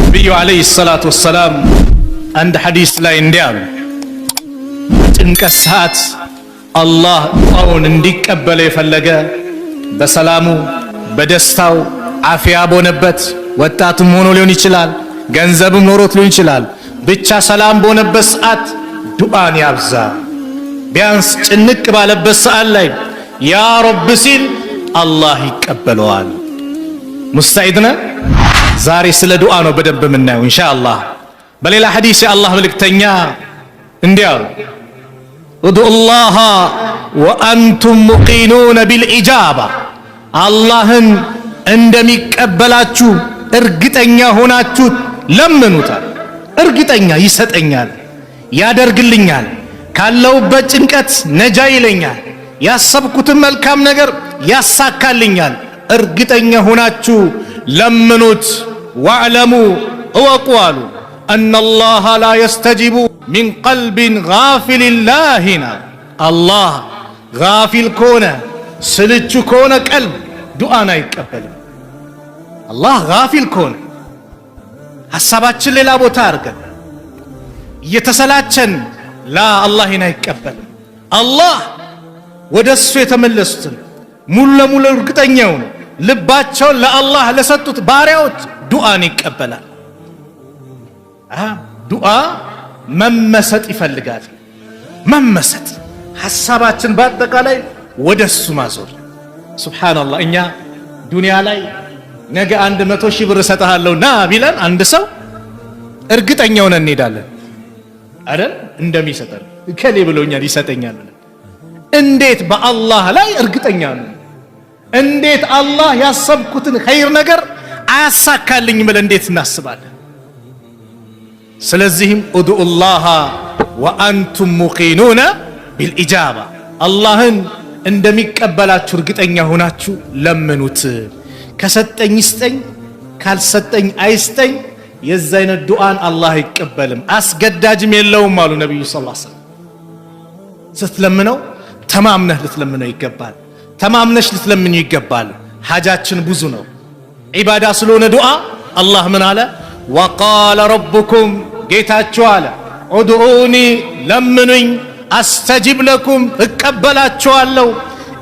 ነቢዩ ዓለይሂ ሰላቱ ወሰላም አንድ ሐዲስ ላይ እንዲህ አሉ። ጭንቀት ሰዓት አላህ ዱዓውን እንዲቀበለ የፈለገ በሰላሙ በደስታው አፊያ በሆነበት ወጣትም ሆኖ ሊሆን ይችላል፣ ገንዘብም ኖሮት ሊሆን ይችላል። ብቻ ሰላም በሆነበት ሰዓት ዱዓን ያብዛ። ቢያንስ ጭንቅ ባለበት ሰዓት ላይ ያ ረብ ሲል አላህ ይቀበለዋል። ሙስተዒድ ነህ? ዛሬ ስለ ዱዓ ነው በደንብ የምናየው ኢንሻአላህ። በሌላ ሐዲስ የአላህ መልእክተኛ እንዲህ አሉ፣ ኡድዑላህ ወአንቱም ሙቂኑነ ቢልኢጃባ፣ አላህን እንደሚቀበላችሁ እርግጠኛ ሆናችሁ ለምኑታል። እርግጠኛ ይሰጠኛል፣ ያደርግልኛል፣ ካለውበት ጭንቀት ነጃ ይለኛል፣ ያሰብኩትን መልካም ነገር ያሳካልኛል። እርግጠኛ ሆናችሁ ለምኑት። ወዕለሙ እወቁ አሉ አነላህ ላ የስተጂቡ ሚን ቀልቢን ጋፊልን ላሂን። አላህ ጋፊል ከሆነ ስልቹ ከሆነ ቀልብ ዱዓን አይቀበልም። አላህ ጋፊል ከሆነ ሐሳባችን ሌላ ቦታ አድርገን እየተሰላቸን ላ አላህን አይቀበልም። አላህ ወደ እሱ የተመለሱትን ሙሉ ለሙሉ እርግጠኛው ነው ልባቸውን ለአላህ ለሰጡት ባሪያዎች ዱዓን ይቀበላል። ዱዓ መመሰጥ ይፈልጋል። መመሰጥ ሐሳባችን በአጠቃላይ ወደ እሱ ማዞር። ሱብሓነላህ እኛ ዱንያ ላይ ነገ 100,000 ብር እሰጥሃለሁ ና ቢለን አንድ ሰው እርግጠኛ ሆነን እንሄዳለን አይደል? እንደሚሰጠን ከሌ ብሎኛል ይሰጠኛል። እንዴት በአላህ ላይ እርግጠኛ ነው? እንዴት አላህ ያሰብኩትን ኸይር ነገር አያሳካልኝም ብለን እንዴት እናስባለን? ስለዚህም ኡድዑላህ ወአንቱም ሙቂኑነ ቢልኢጃባ፣ አላህን እንደሚቀበላችሁ እርግጠኛ ሆናችሁ ለምኑት። ከሰጠኝ ይስጠኝ፣ ካልሰጠኝ አይስጠኝ። የዛ አይነት ዱዓን አላህ አይቀበልም፣ አስገዳጅም የለውም አሉ ነብዩ ሰለላሁ ዐለይሂ ወሰለም። ስትለምነው ተማምነህ ልትለምነው ይገባል። ተማምነሽ ልትለምኑ ይገባል። ሐጃችን ብዙ ነው፣ ዒባዳ ስለሆነ ዱዓ አላህ ምን አለ? ወቃለ ረቡኩም፣ ጌታችሁ አለ ኡድዑኒ፣ ለምኑኝ፣ አስተጂብ ለኩም፣ እቀበላችኋለሁ።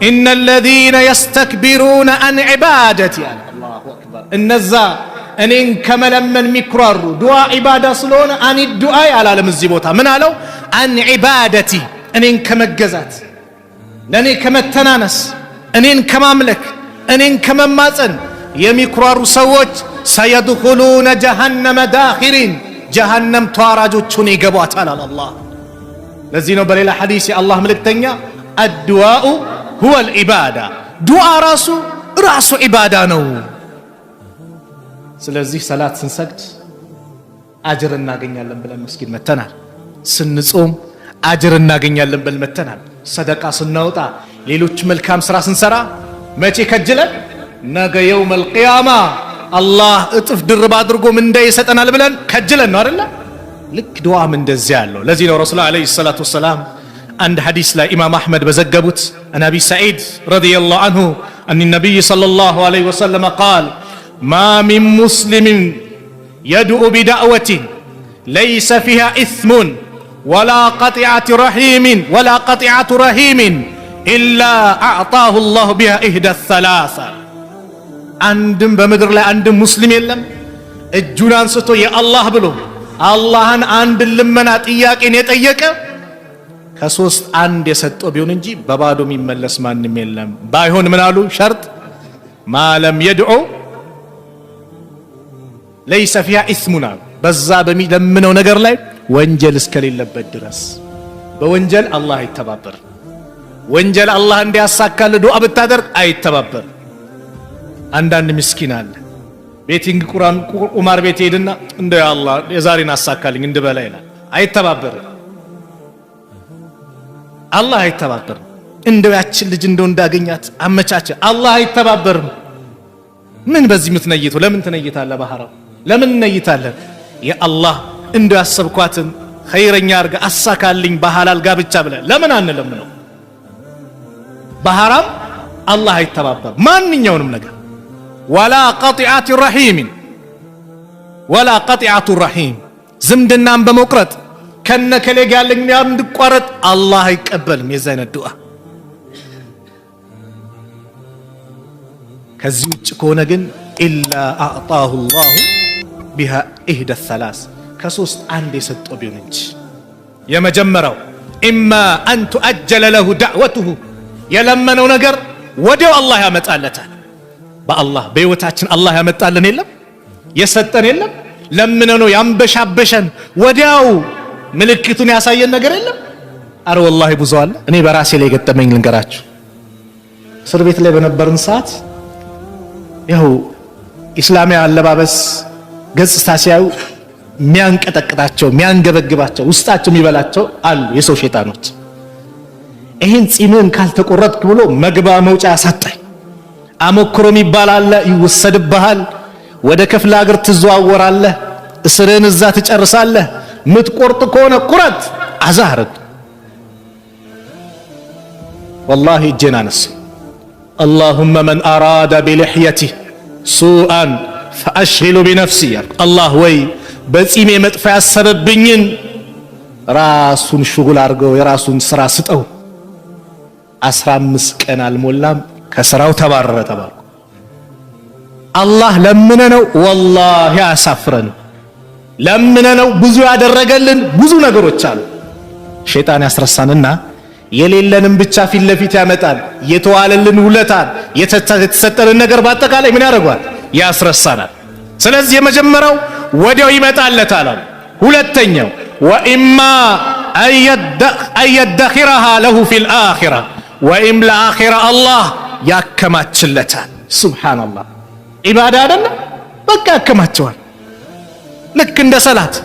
ኢነ ለዚነ የስተክቢሩነ አን ዒባደቲ አለ። አላሁ አክበር። እነዛ እኔን ከመለመን የሚኩራሩ ዱዓ ዒባዳ ስለሆነ አን ዱዓይ አላለም። እዚህ ቦታ ምን አለው? አን ዒባደቲ፣ እኔን ከመገዛት፣ ለእኔ ከመተናነስ፣ እኔን ከማምለክ፣ እኔን ከመማፀን የሚኩራሩ ሰዎች ሰየድኹሉነ ጀሃነመ ዳኺሪን፣ ጀሃነም ተዋራጆቹን ይገቧታል አለ አላህ። ለዚህ ነው በሌላ ሐዲስ የአላህ መልእክተኛ አድዋኡ ሁወል ዒባዳ፣ ዱዓ ራሱ ዒባዳ ነው። ስለዚህ ሰላት ስንሰግድ አጅር እናገኛለን ብለን መስጊድ መተናል። ስንጾም አጅር እናገኛለን ብለን መተናል። ሰደቃ ስናወጣ፣ ሌሎች መልካም ስራ ስንሰራ መቼ ከጅለን? ነገ የውመል ቂያማ አላህ እጥፍ ድርብ አድርጎ ምንዳ ይሰጠናል ብለን ከጅለን ነው አይደለ? ልክ ዱዓም እንደዚያ ያለው። ለዚህ ነው ረሱል ዓለይሂ ሰላቱ ወሰላም አንድ ሐዲስ ላይ ኢማም አሕመድ በዘገቡት አን አቢ ሰዒድ ረዲየላሁ ዐንሁ አን ነቢይ ሰለላሁ ዐለይሂ ወሰለም ቃል ማ ሚን ሙስሊምን የድዑ ቢዳዕወቲን ለይሰ ፊሃ ኢስሙን ወላ ቀጢዐቱ ረሂምን ኢላ አዕጣሁ ላሁ ቢሃ ኢህዳ ሰላሳ። አንድም በምድር ላይ አንድም ሙስሊም የለም እጁን አንስቶ የአላህ ብሎ አላህን አንድ ልመና ጥያቄን የጠየቀ ከሶስት አንድ የሰጠው ቢሆን እንጂ በባዶ የሚመለስ ማንም የለም። ባይሆን ምን አሉ? ሸርጥ ማለም የድዑ ለይሰ ፊሃ ኢስሙን አሉ። በዛ በሚለምነው ነገር ላይ ወንጀል እስከሌለበት ድረስ። በወንጀል አላህ አይተባበር። ወንጀል አላህ እንዲያሳካል ዱዓ ብታደርግ አይተባበር። አንዳንድ ምስኪን አለ ቤቲንግ ቁማር ቤት ሄድና እንደው አላህ የዛሬን አሳካልኝ እንድበላ ይላል። አይተባበርም። አላህ አይተባበርም። እንደው ያችን ልጅ እንደው እንዳገኛት አመቻቸ። አላህ አይተባበርም። ምን በዚህ ምትነይተው? ለምን ትነይታለህ? በሐራም ለምን ትነይታለህ? የአላህ እንደው ያሰብኳትን ኸይረኛ አርጋ አሳካልኝ በሐላል ጋብቻ ብለህ ለምን አንለምነው? በሐራም አላህ አይተባበርም ማንኛውንም ነገር። ወላ ቀጢዐት ረሂምን ወላ ቀጢዐቱ ረሒም ዝምድናን በመቁረጥ ከነከሌ ጋር ያለኝ እንድቋረጥ አላህ አይቀበልም የዛ አይነት ዱዓ። ከዚህ ውጭ ከሆነ ግን ኢላ አዕጣሁ ላሁ ቢሃ ኢህደ ሰላስ ከሶስት አንድ የሰጠው ቢሆን እንጂ። የመጀመሪያው ኢማ አን ቱአጀለ ለሁ ዳዕወቱሁ የለመነው ነገር ወዲያው አላህ ያመጣለታል። በአላህ በህይወታችን አላህ ያመጣልን የለም የሰጠን የለም ለምነነው ያንበሻበሸን ወዲያው ምልክቱን ያሳየን ነገር የለም። አረ ወላሂ ብዙ አለ። እኔ በራሴ ላይ ገጠመኝ ልንገራችሁ። እስር ቤት ላይ በነበርን ሰዓት ይኸው ኢስላማዊ አለባበስ ገጽታ ሲያዩ የሚያንቀጠቅጣቸው የሚያንገበግባቸው ውስጣቸው የሚበላቸው አሉ የሰው ሸይጣኖች። ይሄን ጺምን ካልተቆረጥክ ብሎ መግባ መውጫ ያሳጣኝ። አሞክሮ የሚባል አለ፣ ይወሰድብሃል። ወደ ክፍለ ሀገር ትዘዋወራለህ፣ እስርን እዛ ትጨርሳለህ። ምትቆርጥ ከሆነ ቁረጥ አዛርግ። ወላሂ እጄን አነሳ። اللهم من أراد بلحيته سوءا فأشغل بنفسي الله ወይ በጺሜ መጥፋ ያሰበብኝን ራሱን ሽጉል አድርገው የራሱን ስራ ስጠው። 15 ቀን አልሞላም ከስራው ተባረረ ተባልኩ። አላህ ለምነነው ወላሂ አያሳፍረን። ለምነነው ብዙ ያደረገልን ብዙ ነገሮች አሉ። ሸይጣን ያስረሳንና የሌለንም ብቻ ፊት ለፊት ያመጣል። የተዋለልን ውለታን የተሰጠንን ነገር በአጠቃላይ ምን ያደርጋል? ያስረሳናል። ስለዚህ የመጀመሪያው ወዲያው ይመጣለታል። ሁለተኛው ወኢማ አየደኺረሃ ለሁ ፊል አኺራ ወኢም ለአኺራ አላህ ያከማችለታል። ሱብሃንአላህ ኢባዳ አይደለም በቃ ያከማቸዋል። ልክ እንደ ሰላት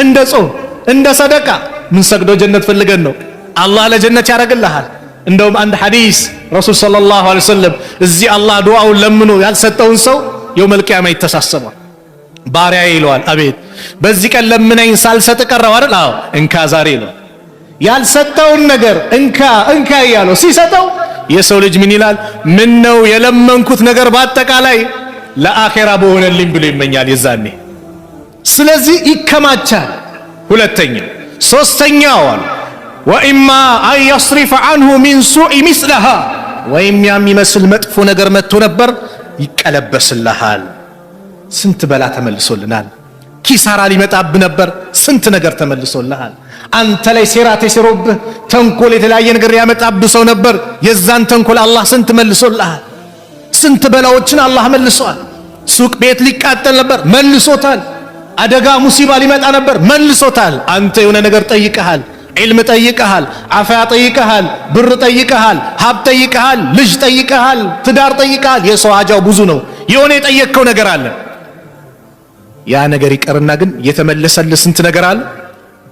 እንደ ጾም እንደ ሰደቃ ምን ሰግዶ ጀነት ፈልገን ነው አላህ ለጀነት ያረግልሃል። እንደውም አንድ ሐዲስ ረሱል ሰለላሁ ዐለይሂ ወሰለም እዚህ አላህ ዱዓውን ለምኖ ያልሰጠውን ሰው የውመል ቂያማ ይተሳሰባል። ባሪያ ይለዋል፣ አቤት በዚህ ቀን ለምነኝ ሳልሰጥ ቀረው አይደል? አዎ እንካ ዛሬ ነው። ያልሰጠውን ነገር እንካ እያለው ሲሰጠው የሰው ልጅ ምን ይላል? ምን ነው የለመንኩት ነገር በአጠቃላይ ለአኺራ በሆነልኝ ብሎ ይመኛል የዛኔ። ስለዚህ ይከማቻል። ሁለተኛው ሶስተኛው ወኢማ አን የስሪፈ ዐንሁ ሚን ሱኢ ሚስለሃ ወይም የሚመስል መጥፎ ነገር መጥቶ ነበር ይቀለበስልሃል። ስንት በላ ተመልሶልናል። ኪሳራ ሊመጣብ ነበር፣ ስንት ነገር ተመልሶልሃል። አንተ ላይ ሴራ ተሰሮብህ ተንኮል የተለያየ ነገር ያመጣብ ሰው ነበር፣ የዛን ተንኮል አላህ ስንት መልሶልሃል። ስንት በላዎችን አላህ መልሷል። ሱቅ ቤት ሊቃጠል ነበር መልሶታል። አደጋ ሙሲባ ሊመጣ ነበር መልሶታል። አንተ የሆነ ነገር ጠይቀሃል፣ ዒልም ጠይቀሃል፣ አፍያ ጠይቀሃል፣ ብር ጠይቀሃል፣ ሀብት ጠይቀሃል፣ ልጅ ጠይቀሃል፣ ትዳር ጠይቀሃል። የሰው ሀጃው ብዙ ነው። የሆነ የጠየቅከው ነገር አለ። ያ ነገር ይቀርና ግን የተመለሰልህ ስንት ነገር አለ።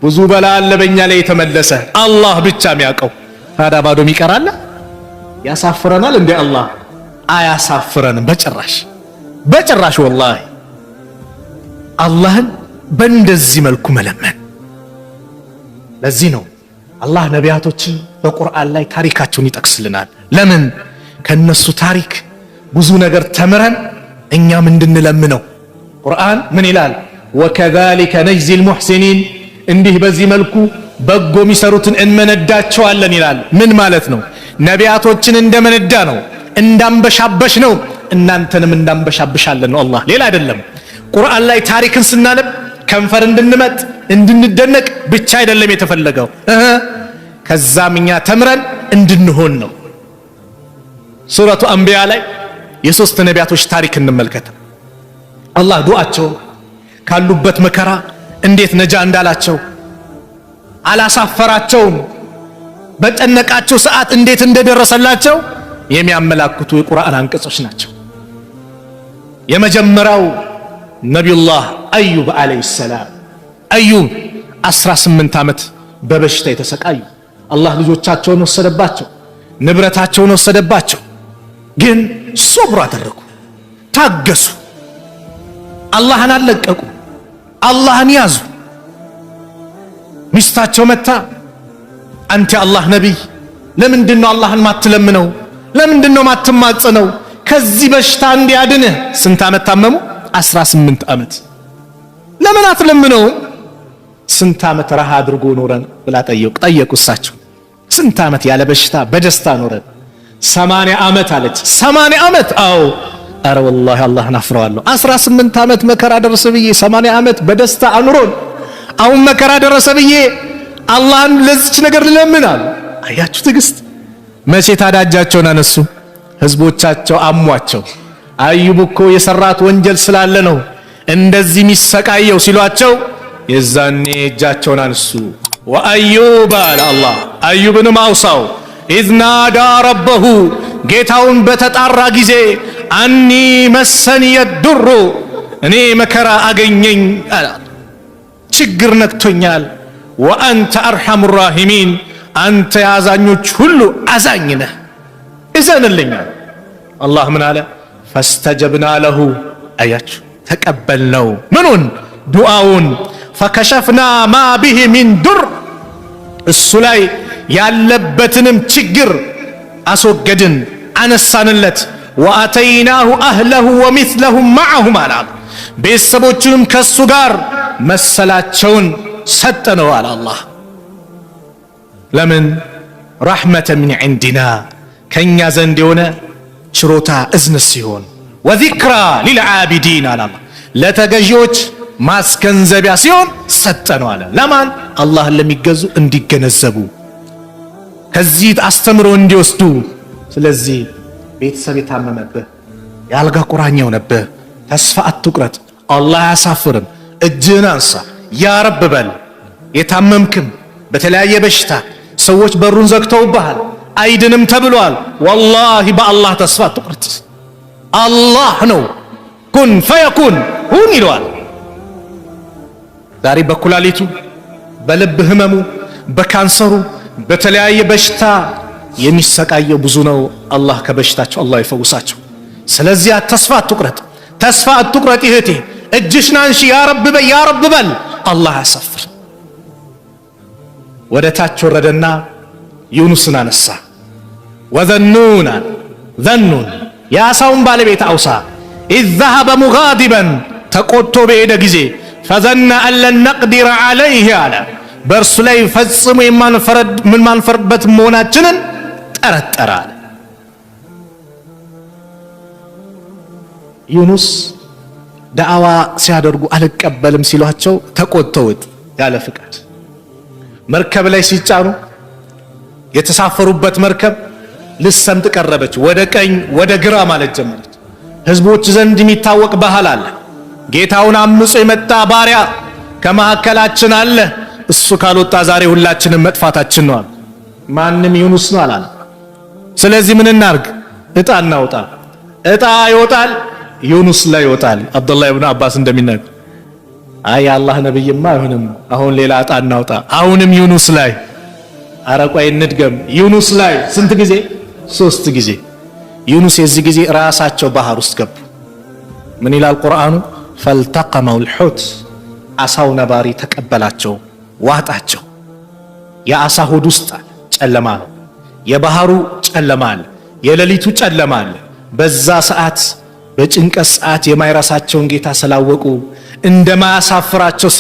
ብዙ በላ አለ በእኛ ላይ የተመለሰ አላህ ብቻ የሚያውቀው። ታዲያ ባዶ ይቀራል? ያሳፍረናል እንዴ? አላህ አያሳፍረንም በጭራሽ በጭራሽ። ወላሂ አላህን በእንደዚህ መልኩ መለመን። ለዚህ ነው አላህ ነቢያቶችን በቁርአን ላይ ታሪካቸውን ይጠቅስልናል። ለምን? ከነሱ ታሪክ ብዙ ነገር ተምረን እኛም እንድንለምነው። ቁርአን ምን ይላል? ወከዛሊከ ነጅዚ ልሙሕሲኒን፣ እንዲህ በዚህ መልኩ በጎ የሚሰሩትን እንመነዳቸዋለን ይላል። ምን ማለት ነው? ነቢያቶችን እንደመነዳ ነው፣ እንዳንበሻበሽ ነው፣ እናንተንም እንዳንበሻብሻለን ነው አላህ፣ ሌላ አይደለም። ቁርአን ላይ ታሪክን ስናነብ ከንፈር እንድንመጥ እንድንደነቅ ብቻ አይደለም የተፈለገው፣ ከዛም እኛ ተምረን እንድንሆን ነው። ሱረቱ አንቢያ ላይ የሶስት ነቢያቶች ታሪክ እንመልከት። አላህ ዱዓቸውን ካሉበት መከራ እንዴት ነጃ እንዳላቸው አላሳፈራቸውም። በጨነቃቸው ሰዓት እንዴት እንደደረሰላቸው የሚያመላክቱ የቁርአን አንቀጾች ናቸው። የመጀመሪያው ነቢዩላህ አዩብ አለይሂ ሰላም። አዩብ 18 ዓመት በበሽታ የተሰቃዩ፣ አላህ ልጆቻቸውን ወሰደባቸው፣ ንብረታቸውን ወሰደባቸው። ግን ሶብር አደረጉ፣ ታገሱ፣ አላህን አልለቀቁ፣ አላህን ያዙ። ሚስታቸው መታ አንተ አላህ ነቢይ ለምንድነው አላህን ማትለምነው? ለምንድነው ማትማጸነው? ከዚህ በሽታ እንዲያድንህ። ስንት ዓመት ታመሙ? 18 ዓመት። ለምን አትለምነው? ስንት ዓመት ረሃ አድርጎ ኖረን ብላ ጠየቁ እሳቸው። ስንት ዓመት ያለ በሽታ በደስታ ኖረን? 80 ዓመት አለች። 80 ዓመት? አዎ። አረ ወላሂ አላህን አፍረዋለሁ። 18 ዓመት መከራ ደረሰ ብዬ 80 ዓመት በደስታ አኑሮን አሁን መከራ ደረሰ ብዬ አላህን ለዚች ነገር ልለምናል? አያችሁ ትዕግስት። መቼ ታዳጃቸውን አነሱ? ህዝቦቻቸው አሟቸው። አዩብ እኮ የሰራት ወንጀል ስላለ ነው እንደዚህ የሚሰቃየው ሲሏቸው የዛኔ እጃቸውን አንሱ። ወአዩብ አለ አላህ አዩብንም አውሳው ኢዝ ናዳ ረበሁ ጌታውን በተጣራ ጊዜ አኒ መሰንየ ዱሩ እኔ መከራ አገኘኝ አለ፣ ችግር ነክቶኛል። ወአንተ አርሐሙ ራሒሚን አንተ የአዛኞች ሁሉ አዛኝ ነህ፣ እዘንልኛል። አላህ ምን አለ? ፈስተጀብና ለሁ አያችሁ ተቀበልነው ምኑን? ዱዓውን። ፈከሸፍና ማ ቢሂ ሚን ዱር እሱ ላይ ያለበትንም ችግር አስወገድን አነሳንለት። ወአተይናሁ አህለሁ ወሚስለሁም መዐሁም አለ ቤተሰቦቹንም ከሱ ጋር መሰላቸውን ሰጠነው አለ አላህ። ለምን? ረሕመተ ሚን ዒንዲና ከእኛ ዘንድ የሆነ ችሮታ እዝነት ሲሆን፣ ወዚክራ ሊልዓቢዲን አለ አላህ ለተገዢዎች ማስገንዘቢያ ሲሆን ሰጠነው አለ። ለማን? አላህን ለሚገዙ እንዲገነዘቡ ከዚህ አስተምሮ እንዲወስዱ። ስለዚህ ቤተሰብ የታመመብህ የአልጋ ቁራኛ የሆነብህ ተስፋ አትቁረጥ። አላህ አያሳፍርም። እጅህን አንሳ ያ ረብ በል። የታመምክም በተለያየ በሽታ ሰዎች በሩን ዘግተውብሃል አይድንም ተብሏል። ወላሂ በአላህ ተስፋ አትቁረጥ። አላህ ነው ኩን ፈየኩን ሁን ይለዋል። ዛሬ በኩላሊቱ በልብ ህመሙ በካንሰሩ በተለያየ በሽታ የሚሰቃየው ብዙ ነው። አላህ ከበሽታቸው አላህ ይፈውሳቸው። ስለዚህ ተስፋ አትቁረጥ፣ ተስፋ አትቁረጥ እህቴ። እጅሽን አንሺ ያ ረብ በል፣ ያ ረብ በል። አላህ ያሳፍር። ወደ ታች ወረደና ዩኑስን አነሳ። ወዘኑን ዘኑን የአሳውን ባለቤት አውሳ ኢዝ ዘሀበ ሙጋዲበን ተቆጥቶ በሄደ ጊዜ ፈዘነ አን ለን ነቅዲረ ዐለይህ አለ በእርሱ ላይ ፈጽሞ የማንፈርድበት መሆናችንን ጠረጠረ አለ። ዩኑስ ዳዕዋ ሲያደርጉ አልቀበልም ሲሏቸው ተቆጥተውት ያለ ፍቃድ መርከብ ላይ ሲጫኑ የተሳፈሩበት መርከብ ልሰምጥ ቀረበች። ወደ ቀኝ ወደ ግራ ማለት ጀመረች። ህዝቦች ዘንድ የሚታወቅ ባህል አለ። ጌታውን አምጾ የመጣ ባሪያ ከመካከላችን አለ፣ እሱ ካልወጣ ዛሬ ሁላችንም መጥፋታችን ነው። ማንም ዩኑስ ነው አላለ። ስለዚህ ምን እናርግ? እጣ እናውጣ። እጣ ይወጣል፣ ዩኑስ ላይ ይወጣል። አብዱላህ ኢብኑ አባስ እንደሚናገር አይ አላህ ነብይማ አይሆንም፣ አሁን ሌላ እጣ እናውጣ። አሁንም ዩኑስ ላይ። ኧረ ቆይ እንድገም። ዩኑስ ላይ ስንት ጊዜ? 3 ጊዜ። ዩኑስ የዚህ ጊዜ ራሳቸው ባህር ውስጥ ገቡ። ምን ይላል ቁርአኑ? ፈልተቀመው ልሑት አሳው ነባሪ ተቀበላቸው፣ ዋጣቸው። የአሳ ሆድ ውስጥ ጨለማ ነው፣ የባህሩ ጨለማ አለ፣ የሌሊቱ ጨለማ አለ። በዛ ሰዓት በጭንቀት ሰዓት የማይራሳቸውን ጌታ ስላወቁ እንደማያሳፍራቸው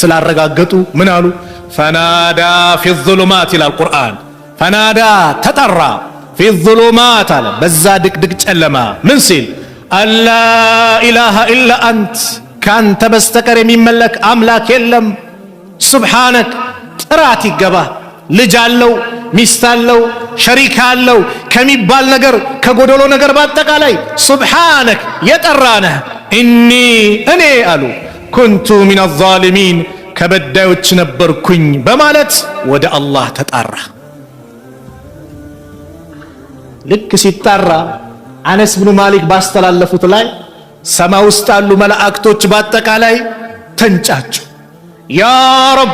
ስላረጋገጡ ምን አሉ? ፈናዳ ፊ ዙሉማት ይላል ቁርአን። ፈናዳ ተጠራ፣ ፊ ዙሉማት አለ በዛ ድቅድቅ ጨለማ ምን ሲል? አላ ኢላሃ ኢላ አንት ካንተ በስተቀር የሚመለክ አምላክ የለም። ሱብሓነክ ጥራት ይገባ። ልጅ አለው፣ ሚስት አለው፣ ሸሪክ አለው ከሚባል ነገር ከጎደሎ ነገር በአጠቃላይ ሱብሓነክ የጠራነህ። እኔ አሉ ኩንቱ ሚነ ዛሊሚን ከበዳዮች ነበርኩኝ በማለት ወደ አላህ ተጣራ። ልክ ሲጣራ አነስ ብኑ ማሊክ ባስተላለፉት ላይ ሰማይ ውስጥ ያሉ መላእክቶች በአጠቃላይ ተንጫጩ። ያ ረብ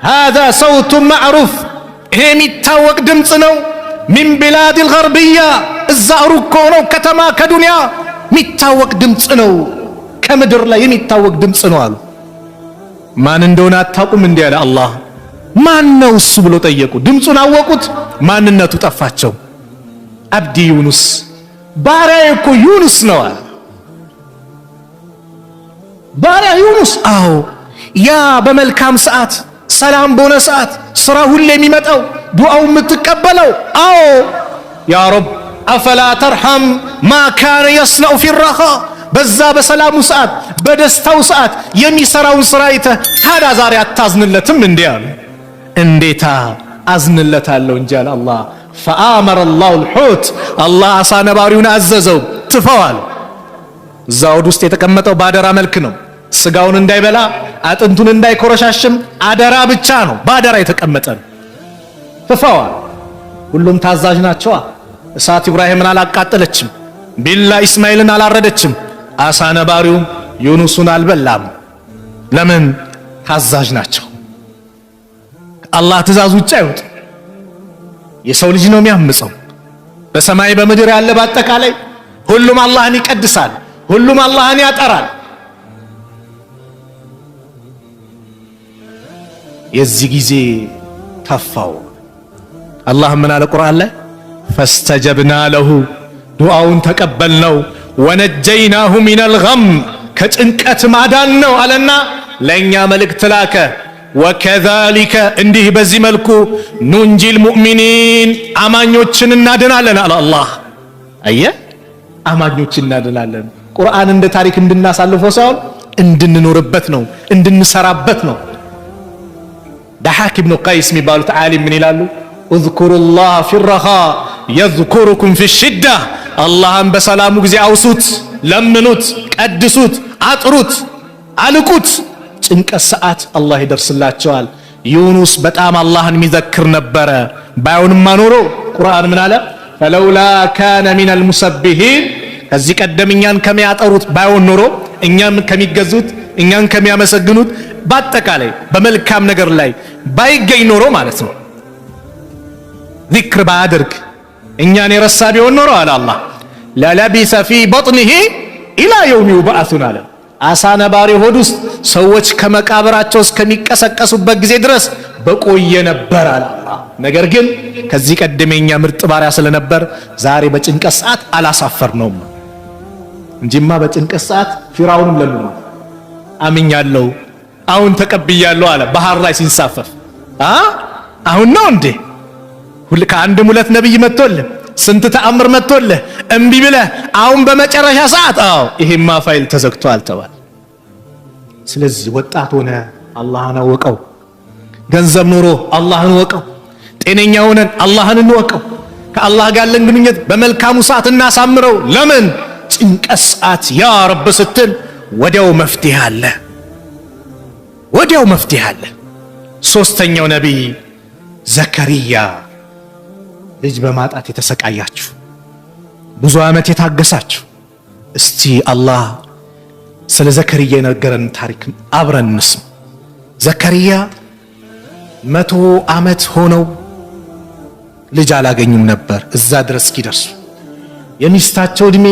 ሃዛ ሰውቱ ማዕሩፍ፣ ይሄ የሚታወቅ ድምፅ ነው። ሚን ቢላድ ልገርብያ እዛ ሩቅ ከሆነው ከተማ ከዱንያ የሚታወቅ ድምፅ ነው፣ ከምድር ላይ የሚታወቅ ድምፅ ነው አሉ። ማን እንደሆነ አታውቁም? እንዲህ ያለ አላህ ማን ነው እሱ ብሎ ጠየቁ። ድምፁን አወቁት፣ ማንነቱ ጠፋቸው። አብዲ ዩኑስ ባሪያ እኮ ዩኑስ ነው አለ። ባሪያ ዩኑስ? አዎ ያ በመልካም ሰዓት ሰላም በሆነ ሰዓት ስራ ሁሌ የሚመጣው ዱዓው የምትቀበለው አዎ ያ ረብ አፈላ ተርሐም ማ ካነ የስነኡ ፊ ረኻ በዛ በሰላሙ ሰዓት በደስታው ሰዓት የሚሰራውን ስራ አይተህ ታዲያ ዛሬ አታዝንለትም እንዴ አሉ። እንዴታ አዝንለታለሁ እንጂ አለ አላህ። ፈአመረ አላሁ አልሑት አላህ አሳ ነባሪውን አዘዘው ትፈዋል። እዛ ሆድ ውስጥ የተቀመጠው ባደራ መልክ ነው። ስጋውን እንዳይበላ አጥንቱን እንዳይኮረሻሽም አደራ ብቻ ነው፣ ባደራ የተቀመጠ ነው። ትፈዋል። ሁሉም ታዛዥ ናቸዋ። እሳት ኢብራሂምን አላቃጠለችም፣ ቢላ ኢስማኤልን አላረደችም፣ አሳ ነባሪውም ዩኑስን አልበላም። ለምን? ታዛዥ ናቸው። አላህ ትእዛዝ ውጭ አይወጥ። የሰው ልጅ ነው የሚያምፀው። በሰማይ በምድር ያለ በአጠቃላይ ሁሉም አላህን ይቀድሳል፣ ሁሉም አላህን ያጠራል። የዚህ ጊዜ ተፋው። አላህ ምን አለ ቁርአን ላይ? ፈስተጀብና ለሁ ዱዓውን ተቀበልነው፣ ወነጀይናሁ ሚነል ገም ከጭንቀት ማዳን ነው አለና ለእኛ መልእክት ላከ። ወከዛሊከ እንዲህ በዚህ መልኩ ኑንጂል ሙእሚኒን አማኞችን እናድናለን አለ አላህ። አየህ አማኞችን እናድናለን። ቁርአን እንደ ታሪክ እንድናሳልፈው ሳይሆን እንድንኖርበት ነው፣ እንድንሰራበት ነው። ዳሐክ ኢብኑ ቀይስ የሚባሉት ዓሊም ምን ይላሉ? እዝኩሩላህ ፊረኻ የዝኩሩኩም ፊሽዳ አላህን በሰላሙ ጊዜ አውሱት፣ ለምኑት፣ ቀድሱት፣ አጥሩት፣ አልቁት። ጭንቀት ሰዓት አላህ ይደርስላቸዋል። ዩኑስ በጣም አላህን የሚዘክር ነበረ። ባይሆንማ ኖሮ ቁርአን ምን አለ? ፈለውላ ካነ ሚነል ሙሰቢሂን ከዚህ ቀደም እኛን ከሚያጠሩት ባይሆን ኖሮ እኛን ከሚገዙት እኛን ከሚያመሰግኑት በአጠቃላይ በመልካም ነገር ላይ ባይገኝ ኖሮ ማለት ነው። ዚክር ባያደርግ እኛን የረሳ ቢሆን ኖሮ አለ አላህ ለለቢሰ ፊ በጥኒሂ ኢላ የውም ዩብዓሱን አለ። አሳ ነባሪ ሆድ ውስጥ ሰዎች ከመቃብራቸው እስከሚቀሰቀሱበት ጊዜ ድረስ በቆየ ነበር አለ አላህ። ነገር ግን ከዚህ ቀደም የኛ ምርጥ ባሪያ ስለነበር ዛሬ በጭንቀት ሰዓት አላሳፈርነውም እንጂማ በጭንቀት ሰዓት ፊራውንም ለምኑ አምኛለሁ አሁን ተቀብያለሁ አለ። ባህር ላይ ሲንሳፈፍ አሁን ነው እንዴ? ከአንድም ሁለት ነብይ መጥቶልህ ስንት ተአምር መጥቶልህ እምቢ ብለህ አሁን በመጨረሻ ሰዓት ይሄማ ፋይል ተዘግቷል ተባለ። ስለዚህ ወጣት ሆነ አላህን አወቀው፣ ገንዘብ ኑሮ አላህን ወቀው፣ ጤነኛ ሆነን አላህን እንወቀው። ከአላህ ጋር ያለን ግንኙነት በመልካሙ ሰዓት እናሳምረው። ለምን? ጭንቀት ሰዓት ያ ረብ ስትል ወዲያው መፍትሄ አለ፣ ወዲያው መፍትሄ አለ። ሶስተኛው ነቢይ ዘከሪያ ልጅ በማጣት የተሰቃያችሁ ብዙ ዓመት የታገሳችሁ፣ እስቲ አላህ ስለ ዘከሪያ የነገረን ታሪክ አብረን እንስማ። ዘከሪያ 100 ዓመት ሆነው ልጅ አላገኙም ነበር እዛ ድረስ እስኪደርሱ። የሚስታቸው ዕድሜ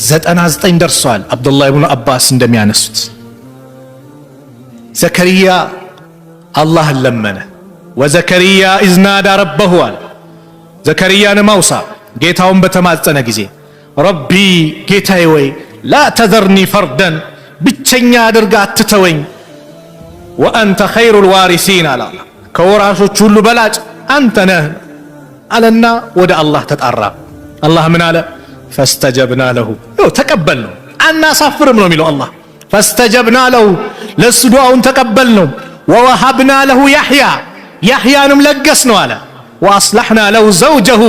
99 ደርሷል። አብዱላህ ኢብኑ አባስ እንደሚያነሱት ዘከሪያ አላህን ለመነ። ወዘከሪያ ኢዝ ናዳ ረበሁ አለ። ዘከሪያን ማውሳ ጌታውን በተማጸነ ጊዜ ረቢ ጌታዬ ወይ ላ ተዘርኒ ፈርደን ብቸኛ አድርጋ አትተወኝ፣ ወአንተ ኸይሩል ዋሪሲን አለ። ከወራሾች ሁሉ በላጭ አንተ ነህ አለና ወደ አላህ ተጣራ። አላህ ምን አለ? ፈስተጀብና ለሁ ተቀበል ነው፣ አናሳፍርም ነው የሚለው አላህ። ፈስተጀብና ለሁ ለሱ ዱዓውን ተቀበል ነው። ወወሀብና ለሁ ያሕያ ያሕያንም ለገስ ነው አለ። ወአስለሕና ለሁ ዘውጀሁ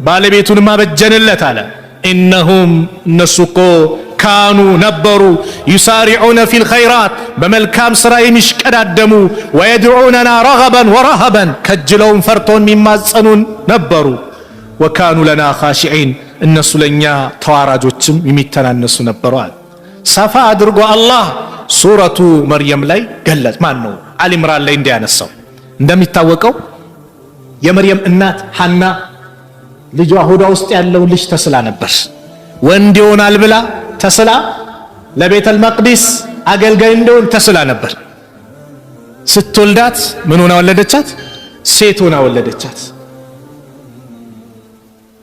ባለቤቱንም አበጀንለት አለ። ኢነሁም እነሱ እኮ ካኑ ነበሩ ዩሳሪዑነ ፊል ኸይራት በመልካም ሥራ የሚሽቀዳደሙ ወየድዑነና ረገበን ወረሀበን ከጅለውን ፈርቶን የሚማጸኑን ነበሩ። ወካኑ ለና ኻሺዒን እነሱ ለእኛ ተዋራጆችም የሚተናነሱ ነበሩ አለ። ሰፋ አድርጎ አላህ ሱረቱ መርየም ላይ ገለጽ። ማን ነው አሊ ኢምራን ላይ እንዲያነሳው እንደሚታወቀው የመርየም እናት ሐና ልጇ ሆዷ ውስጥ ያለው ልጅ ተስላ ነበር። ወንድ ይሆናል ብላ ተስላ ለቤተል መቅዲስ አገልጋይ እንደሆን ተስላ ነበር። ስትወልዳት ምን ሆና ወለደቻት? ሴት ሆና ወለደቻት።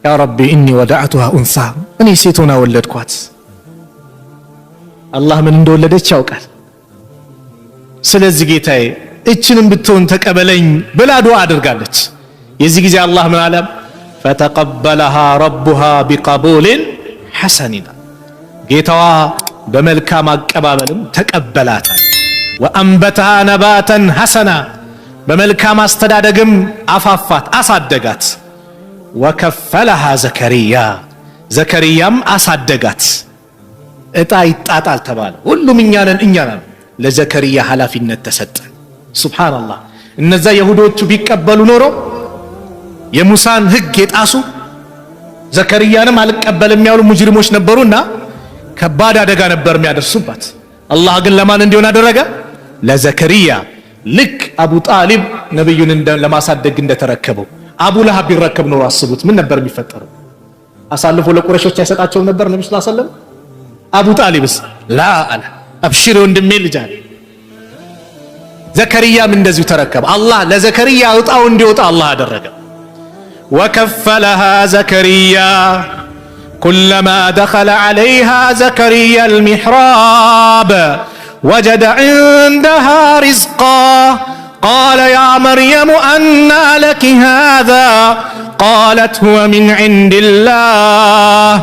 ያ ረቢ ኢኒ ወደዕቱሃ ኡንሳ እኔ ሴት ሆና ወለድኳት። አላህ ምን እንደወለደች ያውቃል። ስለዚህ ጌታዬ እችንም ብትሆን ተቀበለኝ ብላ ዱዓ አድርጋለች። የዚህ ጊዜ አላህ ምን አለ? ፈተቀበለሃ ረቡሃ ቢቀቡልን ሐሰኒን፣ ጌታዋ በመልካም አቀባበልም ተቀበላታል። ወአንበተሃ ነባተን ሐሰና፣ በመልካም አስተዳደግም አፋፋት አሳደጋት። ወከፈለሃ ዘከሪያ፣ ዘከሪያም አሳደጋት። እጣ ይጣጣል ተባለ። ሁሉም እኛ ነን። ለዘከሪያ ኃላፊነት ተሰጠ። ሱብሃንአላህ። እነዛ ይሁዶቹ ቢቀበሉ ኖሮ የሙሳን ሕግ የጣሱ ዘከሪያንም አልቀበልም ያሉ ሙጅሪሞች ነበሩና ከባድ አደጋ ነበር የሚያደርሱባት። አላህ ግን ለማን እንዲሆን አደረገ? ለዘከሪያ። ልክ አቡ ጣሊብ ነብዩን ለማሳደግ እንደተረከበው አቡ ለሃብ ቢረከብ ኖሮ አስቡት ምን ነበር የሚፈጠረው? አሳልፎ ለቁረሾች አይሰጣቸውም ነበር ነብዩ ሰለላሁ ዐለይሂ ወሰለም። አቡ ጣሊብስ ላ አለ አብሽር ወንድሜ ልጅ አለ። ዘከሪያም እንደዚሁ ተረከበ። አላህ ለዘከሪያ እጣው እንዲወጣ አላህ አደረገ። ወከፈለሃ ዘከሪያ ኩለማ ደኸለ ዐለይሃ ዘከሪያ አልሚሕራብ ወጀደ ዐንደሃ ሪዝቃ ቃለ ያ መርየም አና ለኪ ሃዛ ቃለት ሁወ ሚን ዐንዲላህ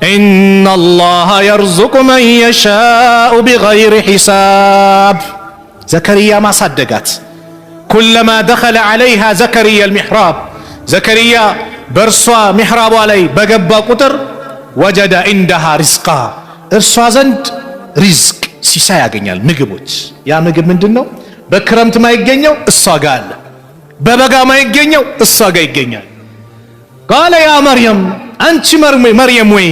ኢነላህ የርዙቁ መን የሻኡ ቢገይሪ ሒሳብ። ዘከሪያ ማሳደጋት። ኩለማ ደኸለ ዐለይሃ ዘከሪያ አልሚሕራብ፣ ዘከሪያ በእርሷ ሚሕራቧ ላይ በገባ ቁጥር ወጀደ ዐንደሃ ሪዝቃ፣ እርሷ ዘንድ ሪዝቅ ሲሳይ ያገኛል። ምግቦች። ያ ምግብ ምንድን ነው? በክረምት ማይገኘው እሷ ጋር አለ፣ በበጋ ማይገኘው እሷ ጋር ይገኛል። ቃለ ያ መርየም፣ አንቺ መርየም ወይ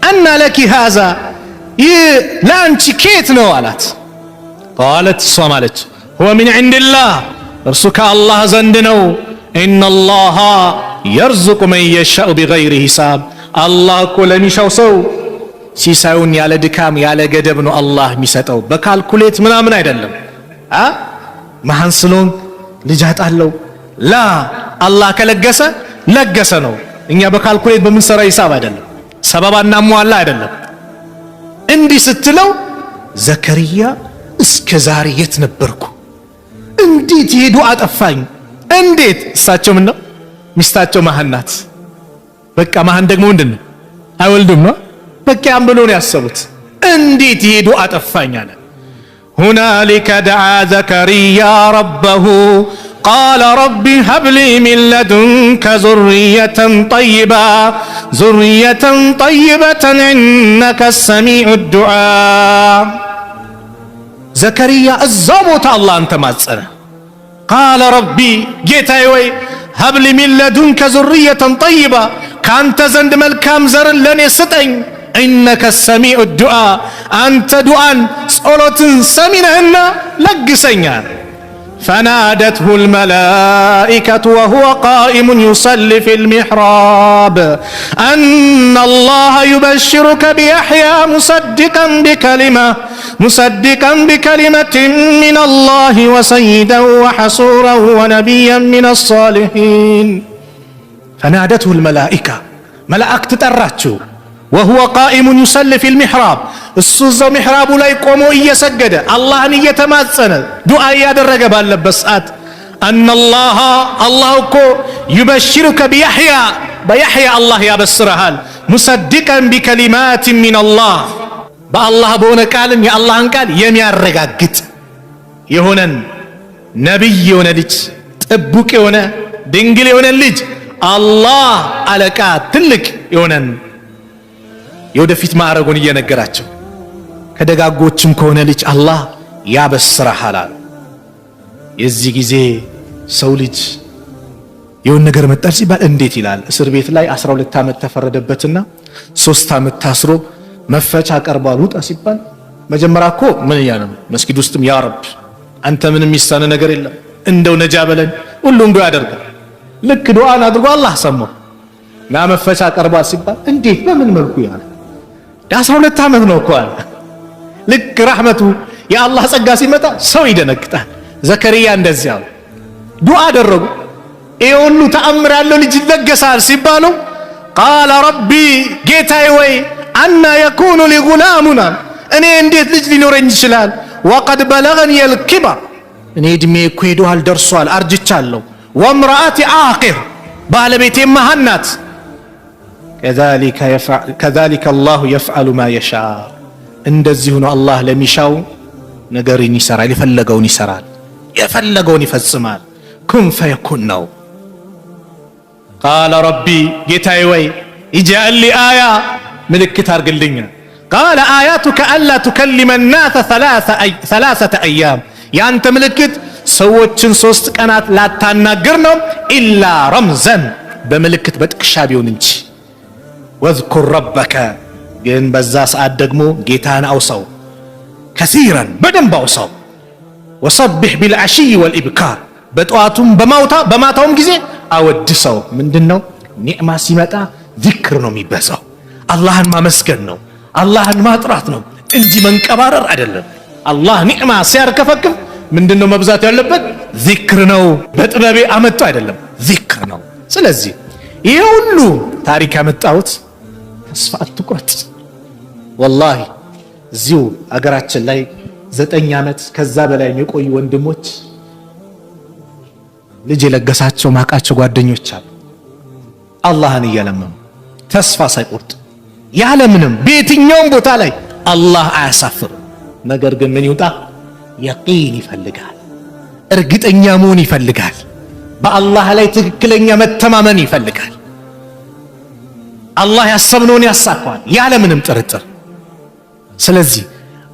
አና ለኪ ሃዛ፣ ይህ ለአንቺ ኬት ነው አላት። ቃለት፣ እሷ ማለች ሁወ ሚን ዐንዲላህ፣ እርሱ ከአላህ ዘንድ ነው። ኢነላህ የርዙቁ መን የሻኡ ቢገይሪ ሂሳብ፣ አላህ እኮ ለሚሻው ሰው ሲሳዩን ያለ ድካም ያለ ገደብ ነው አላህ የሚሰጠው፣ በካልኩሌት ምናምን አይደለም። መሃን ስለሆንክ ልጅ አጣለው ላ፣ አላህ ከለገሰ ለገሰ ነው። እኛ በካልኩሌት በምንሰራ ሂሳብ አይደለም፣ ሰበባና ሟላ አይደለም። እንዲህ ስትለው ዘከሪያ እስከ ዛሬ የት ነበርኩ? እንዴት ይሄ ዱዓ ጠፋኝ? እንዴት? እሳቸው ምን ነው ሚስታቸው መሃን ናት። በቃ መሃን ደግሞ ምንድን ነው አይወልዱም ነው። በቃ ያን ብሎ ነው ያሰቡት። እንዴት ይሄ ዱዓ ጠፋኝ አለ። ሁናሊከ ደዓ ዘከሪያ ረበሁ ቃለ ረቢ ሀብሊ ሚን ለዱንከ ዙርየተን ጠይበተን ኢነከ ሰሚዑ ዱዓ። ዘከሪያ እዛው ቦታ አላህን ተማጸነ። ቃለ ረቢ፣ ጌታዬ ወይ ሀብሊ ሚን ለዱንከ ዙርየተን ጠይባ፣ ካንተ ዘንድ መልካም ዘርን ለኔ ስጠኝ። ኢነከ ሰሚዑ ዱዓ፣ አንተ ዱዓን ጸሎትን ሰሚነህና ለግሰኛል። ፈናደትሁ ልመላኢከቱ ወሁወ ቃኢሙን ዩሰሊ ፊል ሚሕራብ አነላህ ዩበሽሩከ ቢየሕያ ሙሰዲቀን ቢከሊመትን ሚነላህ ወሰይደን ወሐሱረን ወነቢያን ሚነሳሊሒን። ፈናደትሁ ልመላኢካ፣ መላእክት ጠራችው። ወሁወ ቃኢሙን ዩሰሊ ፊል ሚሕራብ፣ እሱ እዛው ሚሕራቡ ላይ ቆሞ እየሰገደ አላህን እየተማጸነ ዱዓ እያደረገ ባለበት ሰዓት አነላህ፣ አላህ እኮ ዩበሽሩከ ቢየሕያ፣ በየሕያ አላህ ያበስረሃል። ሙሰዲቀን ቢከሊማትን ሚነላህ፣ በአላህ በሆነ ቃልን የአላህን ቃል የሚያረጋግጥ የሆነን ነቢይ የሆነ ልጅ፣ ጥቡቅ የሆነ ድንግል የሆነ ልጅ አላህ አለቃ ትልቅ የሆነን የወደፊት ማዕረጉን እየነገራቸው ከደጋጎችም ከሆነ ልጅ አላህ ያበስረሃል አለ። የዚህ ጊዜ ሰው ልጅ የሆነ ነገር መጣል ሲባል እንዴት ይላል? እስር ቤት ላይ 12 ዓመት ተፈረደበትና 3 ዓመት ታስሮ መፈቻ ቀርቧል ውጣ ሲባል መጀመሪያ እኮ ምን ያለ መስጊድ ውስጥም ያ ረብ አንተ ምንም የሚሳነ ነገር የለም እንደው ነጃ በለን ሁሉም ዱዓ ያደርጋል። ልክ ዱዓን አድርጎ አላህ ሰማው እና መፈቻ ቀርቧል ሲባል እንዴት በምን መልኩ ያለ 12 ዓመት ነው እኮ አለ። ልክ ረሕመቱ የአላህ ጸጋ ሲመጣ ሰው ይደነግጣል። ዘከሪያ እንደዚያ ዱዓ አደረጉ። ይሄ ሁሉ ተአምር ያለው ልጅ ይለገሳል ሲባሉ ቃለ ረቢ፣ ጌታዬ ወይ አና የኩኑ ሊ ጉላሙን፣ እኔ እንዴት ልጅ ሊኖረኝ ይችላል? ወቀድ በለገኒ አልኪበር፣ እኔ እድሜ እኮ ሄዷል ደርሷል አርጅቻለሁ ወምራአቲ አቂር ባለቤቴ መሃን ናት كذلك الله يفعل ما يشاء እንደዚህ ነው አላህ ለሚሻው ነገርን ይሰራል የፈለገውን ይፈጽማል ኩን ፈየኩን ነው قال ربي ጌታዬ ወይ اجعل لي آية ምልክት አርግልኝ قال آياتك ألا تكلم الناس ثلاثة أيام ያንተ ምልክት ሰዎችን 3 ቀናት ላታናገር ነው ኢላ ረምዘን በምልክት በጥቅሻ ቢሆን እንጂ واذكر ربك ግን በዛ ሰዓት ደግሞ ጌታን አውሳው كثيرا በደንብ አውሳው وصبح بالعشي والإبكار በጧቱም በማታውም ጊዜ አወድሰው ምንድነው ኒዕማ ሲመጣ ዚክር ነው የሚበዛው አላህን ማመስገን ነው አላህን ማጥራት ነው እንጂ መንቀባረር አይደለም አላህ ኒዕማ ሲያርከፈክፍ ምንድነው መብዛት ያለበት ዚክር ነው በጥበቤ አመጣው አይደለም ዚክር ነው ስለዚህ ይሄ ሁሉ ታሪክ ያመጣሁት ተስፋ አትቁረጥ والله እዚሁ አገራችን ላይ 9 ዓመት ከዛ በላይ የቆዩ ወንድሞች ልጅ የለገሳቸው ማቃቸው ጓደኞች አሉ አላህን እየለመኑ ተስፋ ሳይቆርጥ ያለምንም በየትኛውም ቦታ ላይ አላህ አያሳፍር ነገር ግን ምን ይውጣ يقين ይፈልጋል እርግጠኛ መሆን ይፈልጋል በአላህ ላይ ትክክለኛ መተማመን ይፈልጋል አላህ ያሰብነውን ያሳካዋል ያለምንም ጥርጥር ስለዚህ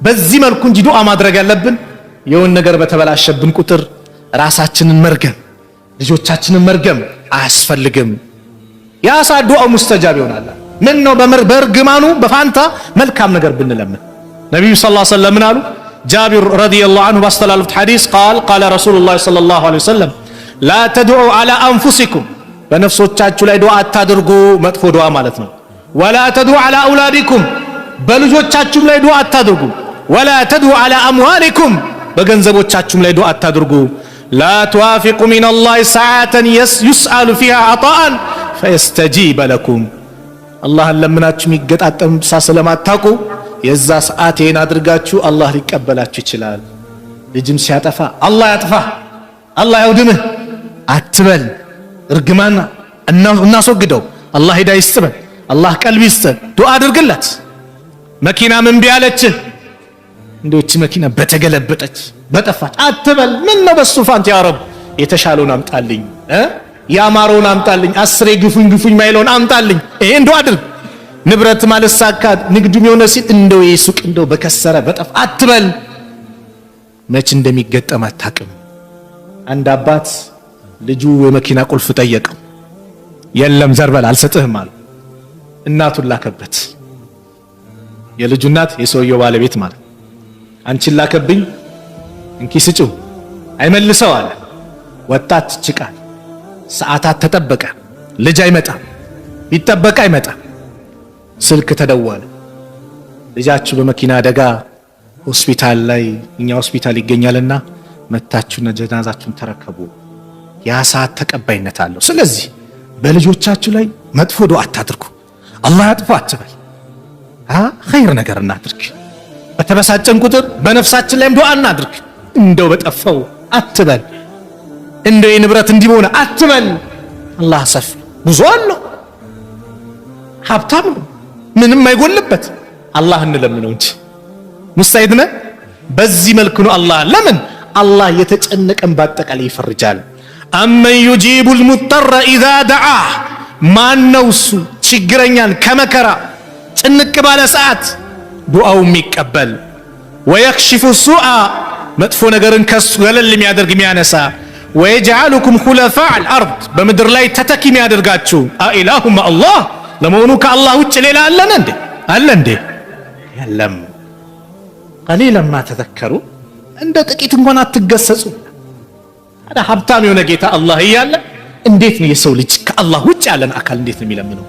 በዚህ መልኩ እንጂ ዱዓ ማድረግ ያለብን የሆነ ነገር በተበላሸብን ቁጥር ራሳችንን መርገም ልጆቻችንን መርገም አያስፈልግም ያሳ ዱዓው ሙስተጃብ ይሆናል ምን ነው በርግማኑ በፋንታ መልካም ነገር ብንለምን ነብዩ ሰለላሁ ዐለይሂ ወሰለም አሉ جابر رضي الله عنه باستلالفت حديث قال رسول الله صلى الله عليه وسلم لا تدعوا على أنفسكم بنفسوቻችሁ ላይ ዱዓ አታድርጉ መጥፎ ዱዓ ማለት ነው ولا تدعوا على أولادكم በልጆቻችሁም ላይ ዱዓ አታድርጉ ولا تدعوا على أموالكم በገንዘቦቻችሁም ላይ ዱዓ አታድርጉ لا توافقوا من الله ساعة يسأل فيها عطاء فيستجيب لكم الله ለምናችሁ የሚገጣጠም ስለማታውቁ የዛ ሰዓቴን አድርጋችሁ አላህ ሊቀበላችሁ ይችላል ልጅም ሲያጠፋ አላህ ያጥፋ አላህ ያውድምህ አትበል እርግማና እናስወግደው አላህ ሂዳያ ይስጥበል አላህ ቀልብ ይስጥ ዱዓ አድርግለት መኪና ምን ቢያለች እንደውች መኪና በተገለበጠች በጠፋች አትበል ምን ነው በሱ ፋንት ያ ረብ የተሻለውን አምጣልኝ ያማረውን አምጣልኝ አስሬ ግፉኝ ማይለውን አምጣልኝ ይሄን ዱዓ አድርግ ንብረት ማለሳካ ንግዱም የሆነ ሲል እንደው የሱቅ እንደው በከሰረ በጠፍ አትበል መች እንደሚገጠም አታቅም አንድ አባት ልጁ የመኪና ቁልፍ ጠየቀው የለም ዘርበል አልሰጥህም አለ እናቱን ላከበት የልጁ እናት የሰውየው ባለቤት ማለት አንቺን ላከብኝ እንኪ ስጪው አይመልሰው አለ ወጣት ጭቃል ሰዓታት ተጠበቀ ልጅ አይመጣም ቢጠበቅ አይመጣም ስልክ ተደወለ ልጃችሁ በመኪና አደጋ ሆስፒታል ላይ እኛ ሆስፒታል ይገኛልና መታችሁና ጀናዛችሁን ተረከቡ ያ ሰዓት ተቀባይነት አለው ስለዚህ በልጆቻችሁ ላይ መጥፎ ዱዓ አታድርጉ አላህ ያጥፋ አትበል ኸይር ነገር እናድርግ በተበሳጨን ቁጥር በነፍሳችን ላይም ዱዓ እናድርግ እንደው በጠፋው አትበል እንደው የንብረት እንዲሆነ አትበል አላህ ሰፍ ብዙ አለው ሀብታም ምንም አይጎልበት አላህ እንለምነው እንጂ ሙስታይድነ በዚህ መልኩ ነው አላህ ለምን አላህ የተጨነቀን ባጠቃላይ ይፈርጃል አመን يجيب المضطر اذا دعاه ማን ነው እሱ ችግረኛን ከመከራ ጭንቅ ባለ ሰዓት ዱዓው የሚቀበል ويكشف السوء መጥፎ ነገርን ከሱ ገለል የሚያደርግ የሚያነሳ ويجعلكم خلفاء الارض በምድር ላይ ተተኪ የሚያደርጋችሁ አኢላሁም አላህ ለመሆኑ ከአላህ ውጭ ሌላ አለ እንዴ የለም قليلا ما تذكروا እንደ ጥቂት እንኳን አትገሰጹ አዳ ሀብታም የሆነ ጌታ አላህ ይያለ እንዴት ነው የሰው ልጅ ከአላህ ውጭ ያለን አካል እንዴት ነው የሚለምነው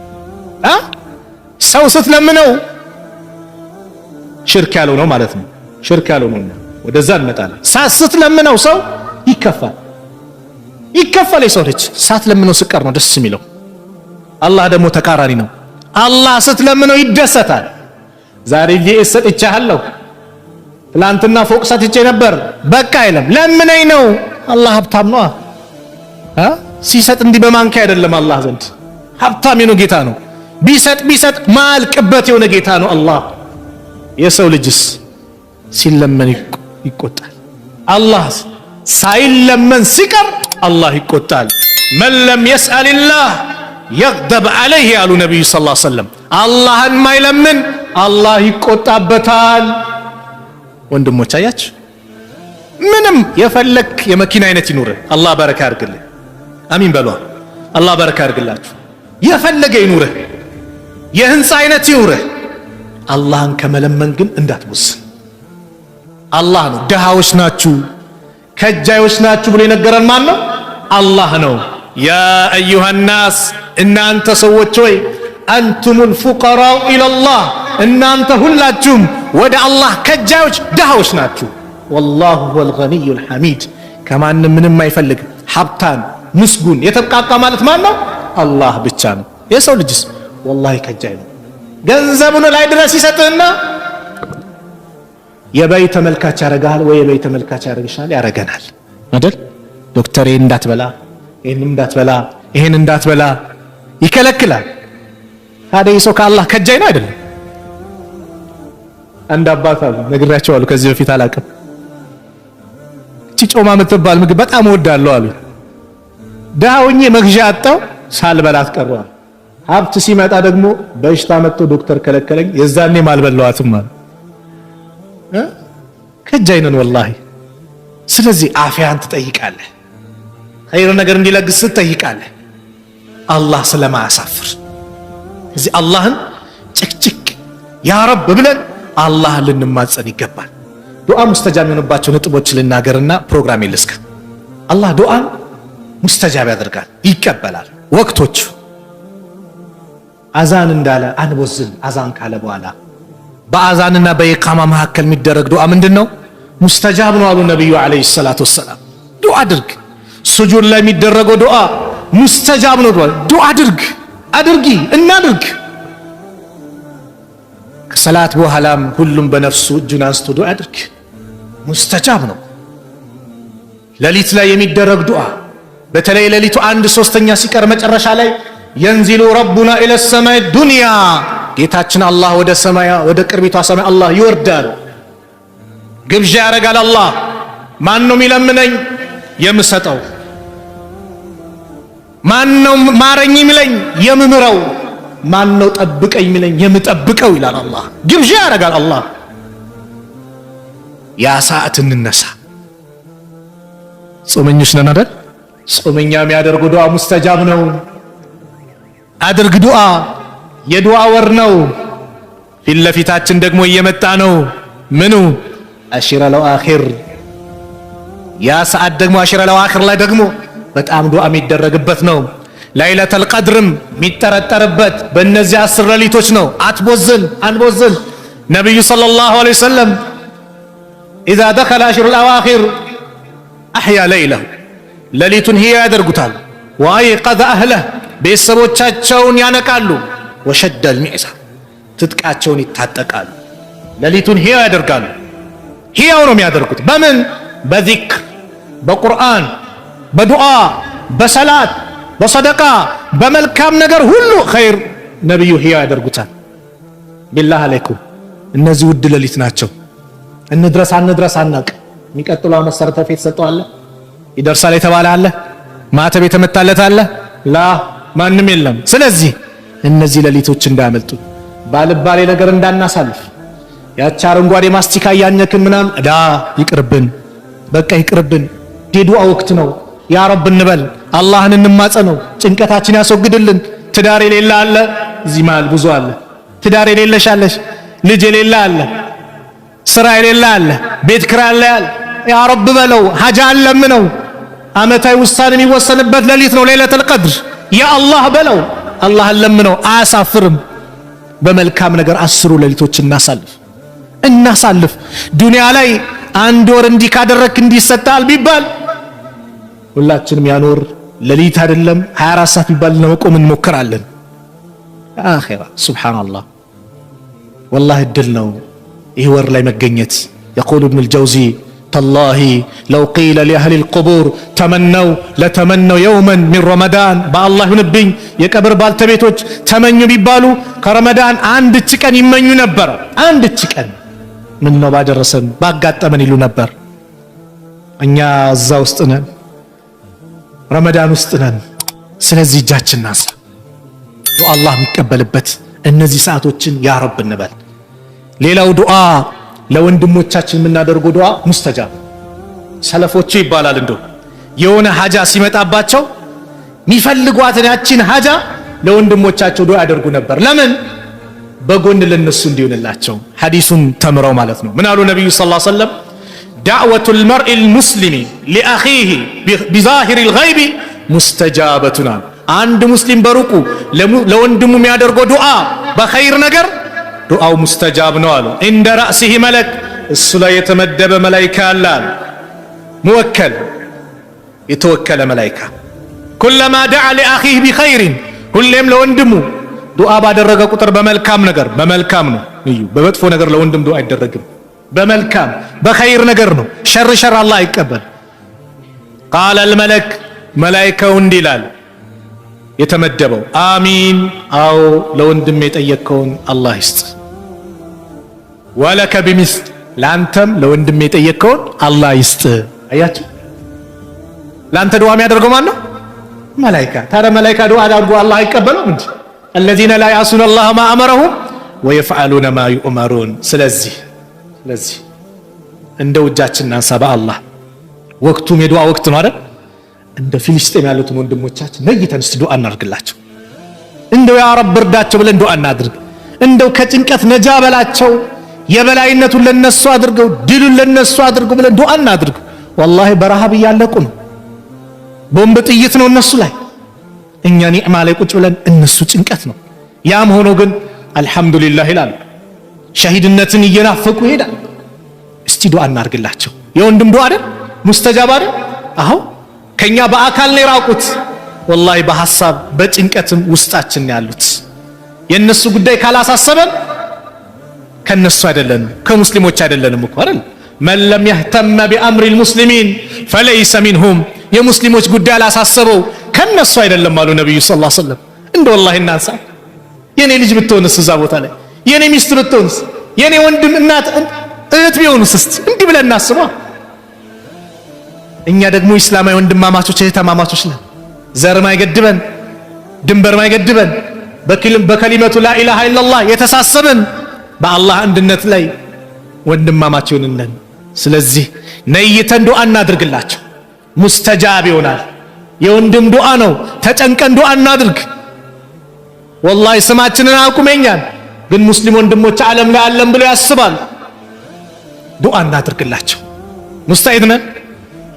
ሰው ስትለምነው ሽርክ ያለው ነው ማለት ነው ሽርክ ያለው ነው ወደዛ እንመጣለን ስትለምነው ሰው ይከፋል የሰው ልጅ ሳትለምነው ስቀር ነው ደስ የሚለው አላህ ደግሞ ተቃራኒ ነው አላህ ስትለምነው ይደሰታል ዛሬ ሊሰጥ ይቻላል ትላንትና ፎቅ ሰጥቼ ነበር በቃ አይለም። ለምነኝ ነው። አላህ ሀብታም ነው። ሲሰጥ እንዲህ በማንኪያ አይደለም። አላህ ዘንድ ሀብታም የሆነ ጌታ ነው። ቢሰጥ ማልቅበት የሆነ ጌታ ነው አላህ። የሰው ልጅስ ሲለመን ይቆጣል። አላህ ሳይለመን ሲቀር አላህ ይቆጣል። መን ለም የስአልላህ የግደብ ዐለይህ ያሉ ነቢዩ ሰለላሁ ዐለይሂ ወሰለም። አላህን ማይለምን አላህ ይቆጣበታል። ወንድሞች አያችሁ፣ ምንም የፈለክ የመኪና አይነት ይኑርህ አላህ በረካ ያርግልህ። አሚን በሏ። አላህ በረካ ያርግላችሁ። የፈለገ ይኑርህ፣ የህንፃ አይነት ይኑርህ፣ አላህን ከመለመን ግን እንዳትወስን። አላህ ነው። ድሃዎች ናችሁ ከጃዮች ናችሁ ብሎ የነገረን ማን ነው? አላህ ነው። ያ አዩሃ ናስ እናንተ ሰዎች ሆይ አንቱሙል ፉቀራኡ ኢለላህ እናንተ ሁላችሁም ወደ አላህ ከጃዮች ድሃዎች ናችሁ። ወላሁ ሁወል ገኒዩል ሐሚድ ከማንም ምንም አይፈልግ ሀብታም ምስጉን የተብቃቃ ማለት ማን ነው? አላህ ብቻ ነው። የሰው ልጅስ ወላሂ ከጃይ ነው። ገንዘቡን ላይ ድረስ ይሰጥህና የበይ ተመልካች ያረጋል ወይ የበይ ተመልካች ያረግሻል ያረገናል አይደል? ዶክተር ይሄን እንዳትበላ ይሄን እንዳትበላ ይከለክላል። ታዲያ ሰው ከአላህ ከጃይ ነው አይደለም? አንድ አባት አሉ ነግራቸዋለሁ ከዚህ በፊት አላውቅም። እቺ ጮማ የምትባል ምግብ በጣም እወዳለሁ አሉ። ዳውኜ መግዣ አጣው ሳልበላት ቀረሁ። ሀብት ሲመጣ ደግሞ በሽታ መጥቶ ዶክተር ከለከለኝ። የዛኔ ማልበላዋትም አሉ። ከጃይ ነን ወላሂ። ስለዚህ አፊያን ትጠይቃለህ፣ ኸይር ነገር እንዲለግስ ትጠይቃለህ አላህ ስለማያሳፍር። እዚህ አላህን ጭቅጭቅ ያ ረብ ብለን አላህን ልንማጸን ይገባል። ዱዓ ሙስተጃብ የሆነባቸው ነጥቦች ልናገርና ፕሮግራም ይልስካ። አላህ ዱዓን ሙስተጃብ ያደርጋል፣ ይቀበላል። ወቅቶች አዛን እንዳለ አንቦዝን። አዛን ካለ በኋላ በአዛንና በኢቃማ መካከል የሚደረግ ዱዓ ምንድነው? ሙስተጃብ ነው አሉ ነብዩ አለይሂ ሰላቱ ወሰላም። ዱዓ አድርግ። ሱጁድ ላይ የሚደረገው ዱዓ ሙስተጃብ ነው። ዱዓ አድርጊ እናድርግ። ከሰላት በኋላም ሁሉም በነፍሱ እጁን አንስቶ ዱዓ አድርግ። ሙስተጃብ ነው። ሌሊት ላይ የሚደረግ ዱዓ በተለይ ሌሊቱ 1/3 ሲቀር መጨረሻ ላይ ينزل ربنا إلى السماء الدنيا ጌታችን አላህ ወደ ቅርቢቷ ሰማይ አላህ ይወርዳል። ግብዣ ያረጋል። አላህ ማን ነው የሚለምነኝ የምሰጠው? ማን ነው ማረኝ የሚለኝ የምምረው? ማን ነው ጠብቀኝ የሚለኝ የምጠብቀው? ይላል አላህ። ግብዣ ያረጋል አላህ። ያ ሰዓት እንነሳ። ጾመኞች ነን አይደል? ጾመኛ የሚያደርገው ዱዓ ሙስተጃብ ነው። አድርግ ዱዓ። የዱዓ ወር ነው። ፊት ለፊታችን ደግሞ እየመጣ ነው። ምኑ አሽረል አዋኺር። ያ ሰዓት ደግሞ አሽረል አዋኺር ላይ ደግሞ በጣም ዱዓ የሚደረግበት ነው። ለይለተል ቀድርም የሚጠረጠርበት በእነዚህ 10 ሌሊቶች ነው። አንቦዝን። ነብዩ ሰለላሁ ዐለይሂ ወሰለም ኢዛ ደኸለ አሽረል አዋኺር አህያ ለይለሁ ሌሊቱን ህያ ያደርጉታል። ወአይቀዘ አህለህ ቤተሰቦቻቸውን ያነቃሉ። ወሸደል ሚዕዛ ትጥቃቸውን ይታጠቃሉ። ሌሊቱን ህያው ያደርጋሉ። ህያው ነው የሚያደርጉት። በምን? በዚክር፣ በቁርአን፣ በዱዓ፣ በሰላት፣ በሰደቃ፣ በመልካም ነገር ሁሉ ኸይር ነብዩ ህያው ያደርጉታል። ቢላህ አለይኩም እነዚህ ውድ ሌሊት ናቸው። እንድረስ አናቅ። የሚቀጥለው ዓመት ሰርተፊኬት ሰጠዋለ ይደርሳል የተባለ አለ? ማተብ የተመታለት አለ? ላ ማንም የለም። ስለዚህ እነዚህ ሌሊቶች እንዳያመልጡ ባልባሌ ነገር እንዳናሳልፍ። ያቺ አረንጓዴ ማስቲካ ያኘክን ምናምን ይቅርብን፣ በቃ ይቅርብን። ዱዓ ወቅት ነው። ያ ረብ እንበል፣ አላህን እንማጸነው፣ ጭንቀታችን ያስወግድልን። ትዳር የሌለ አለ እዚህ መሃል ብዙ አለ። ትዳር የሌለሻለሽ፣ ልጅ የሌለ አለ፣ ስራ የሌለ አለ፣ ቤት ኪራይ አለ። ያ ረብ በለው፣ ሀጃ ለምነው። አመታዊ ውሳኔ የሚወሰንበት ሌሊት ነው ለይለቱል ቀድር። ያ አላህ በለው፣ አላህን ለምነው። አያሳፍርም። በመልካም ነገር 10 ሌሊቶች እናሳልፍ። ዱንያ ላይ 1 ወር እንዲህ ካደረክ እንዲህ ይሰጣል ቢባል ሁላችንም ያኖር ሌሊት አይደለም 24 ሰዓት ቢባል ለመቆም እንሞክራለን። አኺራ ሱብሃንአላህ ወላሂ እድል ነው ይህ ወር ላይ መገኘት። يقول ابن الجوزي تالله لو قيل لأهل القبور تمنوا لتمنوا يوما من رمضان بالله ينبኝ የቀብር ባልተቤቶች ተመኙ ቢባሉ ከረመዳን አንድች ቀን ይመኙ ነበር አንድች ቀን ምን ነው ባደረሰን ባጋጠመን ይሉ ነበር እኛ እዛ ውስጥ ነን ረመዳን ውስጥ ነን ስለዚህ እጃችን ናሳ ዱዓ አላህ የሚቀበልበት እነዚህ ሰዓቶችን ያ ረብ እንበል ሌላው ዱዓ ለወንድሞቻችን የምናደርገው ዱዓ ሙስተጃብ ሰለፎቹ ይባላል እንደው የሆነ ሐጃ ሲመጣባቸው የሚፈልጓትን ያቺን ሐጃ ለወንድሞቻቸው ዱዓ ያደርጉ ነበር ለምን በጎን ለነሱ እንዲሆንላቸው ሐዲሱን ተምረው ማለት ነው ምን አሉ ነብዩ ሰለላሁ ዐለይሂ ወሰለም دعوة المرء المسلم لأخيه بظاهر الغيب مستجابة عند مسلم በሩቁ ለወንድሙ የሚያደርገው ዱዓ በኸይር ነገር ዱዓው ሙስተጃብ ነው አሉ እንደ ራስህ መለክ እሱ ላይ የተመደበ መላእክት አለ ሙወከል የተወከለ መላእክት كلما دعا لاخيه بخير ሁሌም ለወንድሙ ዱዓ ባደረገ ቁጥር በመልካም ነገር በመልካም ነው እዩ በመጥፎ ነገር ለወንድም ዱዓ አይደረግም በመልካም በኸይር ነገር ነው ሸር አላህ አይቀበል قال الملك መላእክቱ እንዲላል የተመደበው አሚን አው ለወንድም የጠየቀውን አላህ ይስጥ ወለከ ቢሚስል ላንተም ለወንድም የጠየቀውን አላህ ይስጥ አያችሁ ላንተ ዱዓ የሚያደርገው ማን ነው መላእክት ታዲያ መላእክት ዱዓ አድርጎ አላህ አይቀበለውም እንዴ الذين لا يعصون الله ما امرهم ويفعلون ما يؤمرون ስለዚህ እንደው እጃችንን አንሳ በአላህ ወቅቱም የዱዓ ወቅት ነው አይደል እንደ ፊልስጤም ያሉትን ወንድሞቻችን ነይተን እስቲ ዱዓ እናድርግላቸው እንደው ያ ረብ እርዳቸው ብለን ዱዓ እናድርግ እንደው ከጭንቀት ነጃ በላቸው የበላይነቱን ለነሱ አድርገው ድሉን ለነሱ አድርገው ብለን ዱዓ እናድርግ والله በረሃብ ያለቁ ነው ቦምብ ጥይት ነው እነሱ ላይ እኛ ኒዕማ ላይ ቁጭ ብለን እነሱ ጭንቀት ነው ያም ሆኖ ግን አልহামዱሊላህ ይላል ሸሂድነትን እየናፈቁ ይሄዳል እስቲ ዱዓ እናድርግላቸው የወንድም ዱዓ አይደል ሙስተጃብ አይደል አዎ ከኛ በአካል ነው የራቁት والله በሐሳብ በጭንቀትም ውስጣችን ያሉት የነሱ ጉዳይ ካላሳሰበን ከነሱ አይደለም ከሙስሊሞች አይደለንም እኮ አይደል من لم يهتم بأمر المسلمين فليس منهم የሙስሊሞች ጉዳይ አላሳሰበው ከነሱ አይደለም አሉ ነብዩ ሰለላሁ ዐለይሂ ወሰለም እንደ والله እናንሳ የኔ ልጅ ብትሆንስ እዛ ቦታ ላይ የኔ ሚስት ብትሆንስ የኔ ወንድም እናት እህት ቢሆንስ እንዲህ ብለን እናስባ እኛ ደግሞ እስላማዊ ወንድማማቾች እህትማማቾች ነን ዘር ማይገድበን ድንበር ማይገድበን በከሊመቱ ላ ኢላሃ ኢላላህ የተሳሰበን በአላህ አንድነት ላይ ወንድማማች ነን ስለዚህ ነይተን ዱዓ እናድርግላቸው ሙስተጃብ ይሆናል የወንድም ዱዓ ነው ተጨንቀን ዱዓ እናድርግ والله ስማችንን አቁመኛል ግን ሙስሊም ወንድሞች ዓለም ላይ አለም ብለው ያስባል ዱዓ እናድርግላቸው ሙስተዒድ ነን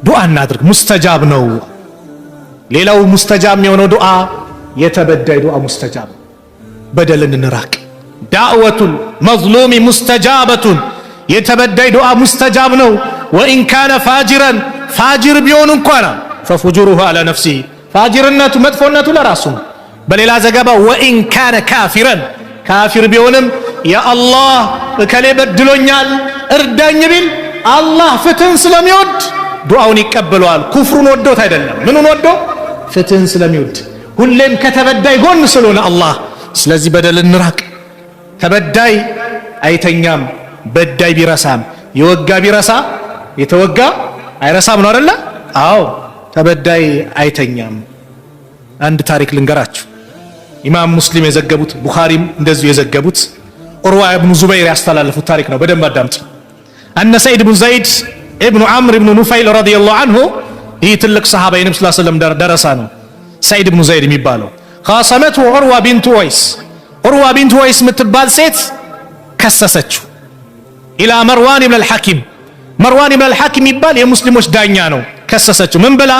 ዱዓ እናድርግ ሙስተጃብ ነው ሌላው ሙስተጃብ የሆነው ዱዓ የተበዳይ ዱዓ ሙስተጃብ በደልን እንራቅ ዳዕወቱል መዝሉም ሙስተጃበቱን የተበዳይ ዱዓ ሙስተጃብ ነው ወኢን ካነ ፋጅራን ፋጅር ቢሆን እንኳን ففجره على نفسه ፋጅርነቱ መጥፎነቱ ለራሱ በሌላ ዘገባ ወኢን ካነ ካፊራን ካፊር ቢሆንም ያ አላህ እከሌ በድሎኛል እርዳኝ ቢል አላህ ፍትህን ስለሚወድ ዱዓውን ይቀበለዋል ኩፍሩን ወዶት አይደለም ምኑን ወዶ ፍትህን ስለሚወድ ሁሌም ከተበዳይ ጎን ስለሆነ አላህ ስለዚህ በደል እንራቅ ተበዳይ አይተኛም በዳይ ቢረሳም የወጋ ቢረሳ የተወጋ አይረሳም ነው አይደል አዎ ተበዳይ አይተኛም አንድ ታሪክ ልንገራችሁ ኢማም ሙስሊም የዘገቡት ቡኻሪም እንደዚሁ የዘገቡት ዑርዋ ኢብኑ ዙበይር ያስተላለፉት ታሪክ ነው በደንብ አዳምጡ አነ ሰዒድ ኢብኑ ዘይድ ኢብኑ ዐምር ኢብኑ ኑፈይል ረዲየላሁ ዐንሁ ይህ ትልቅ ሰሃባ የነብዩ ሰለላሁ ዐለይሂ ወሰለም ደረሳ ነው ሰዒድ ኢብኑ ዘይድ የሚባለው ኻሰመቱ ዑርዋ ቢንቱ ወይስ ምትባል ሴት ከሰሰችው ኢላ መርዋን ኢብኑ አልሐኪም መርዋን ኢብኑ አልሐኪም ይባል የሙስሊሞች ዳኛ ነው ከሰሰችው ምን ብላ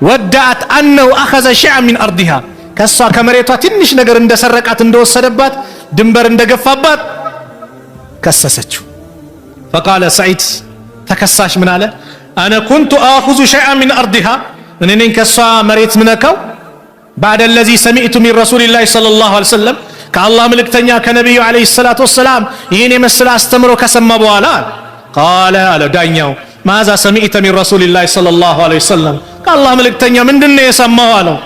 ወዳአት አነሁ አኸዘ ሸይአን ሚን አርዲሃ ከሷ ከመሬቷ ትንሽ ነገር እንደሰረቃት እንደወሰደባት ድንበር እንደገፋባት ከሰሰችው فقال سعيد ተከሳሽ ምን አለ انا كنت اخذ شيئا من ارضها እኔ ነኝ ከሷ መሬት ምነካው بعد الذي سمعت من رسول الله صلى الله عليه وسلم ከአላህ መልእክተኛ ከነብዩ አለይሂ ሰላቱ ወሰለም ይሄን የመሰለ አስተምሮ ከሰማ በኋላ ቃለ አለ ዳኛው ማዛ ሰሚዕተ ሚን ረሱሊላህ ሰለላሁ ዐለይሂ ወሰለም ከአላህ መልእክተኛ ምንድነው የሰማው አለው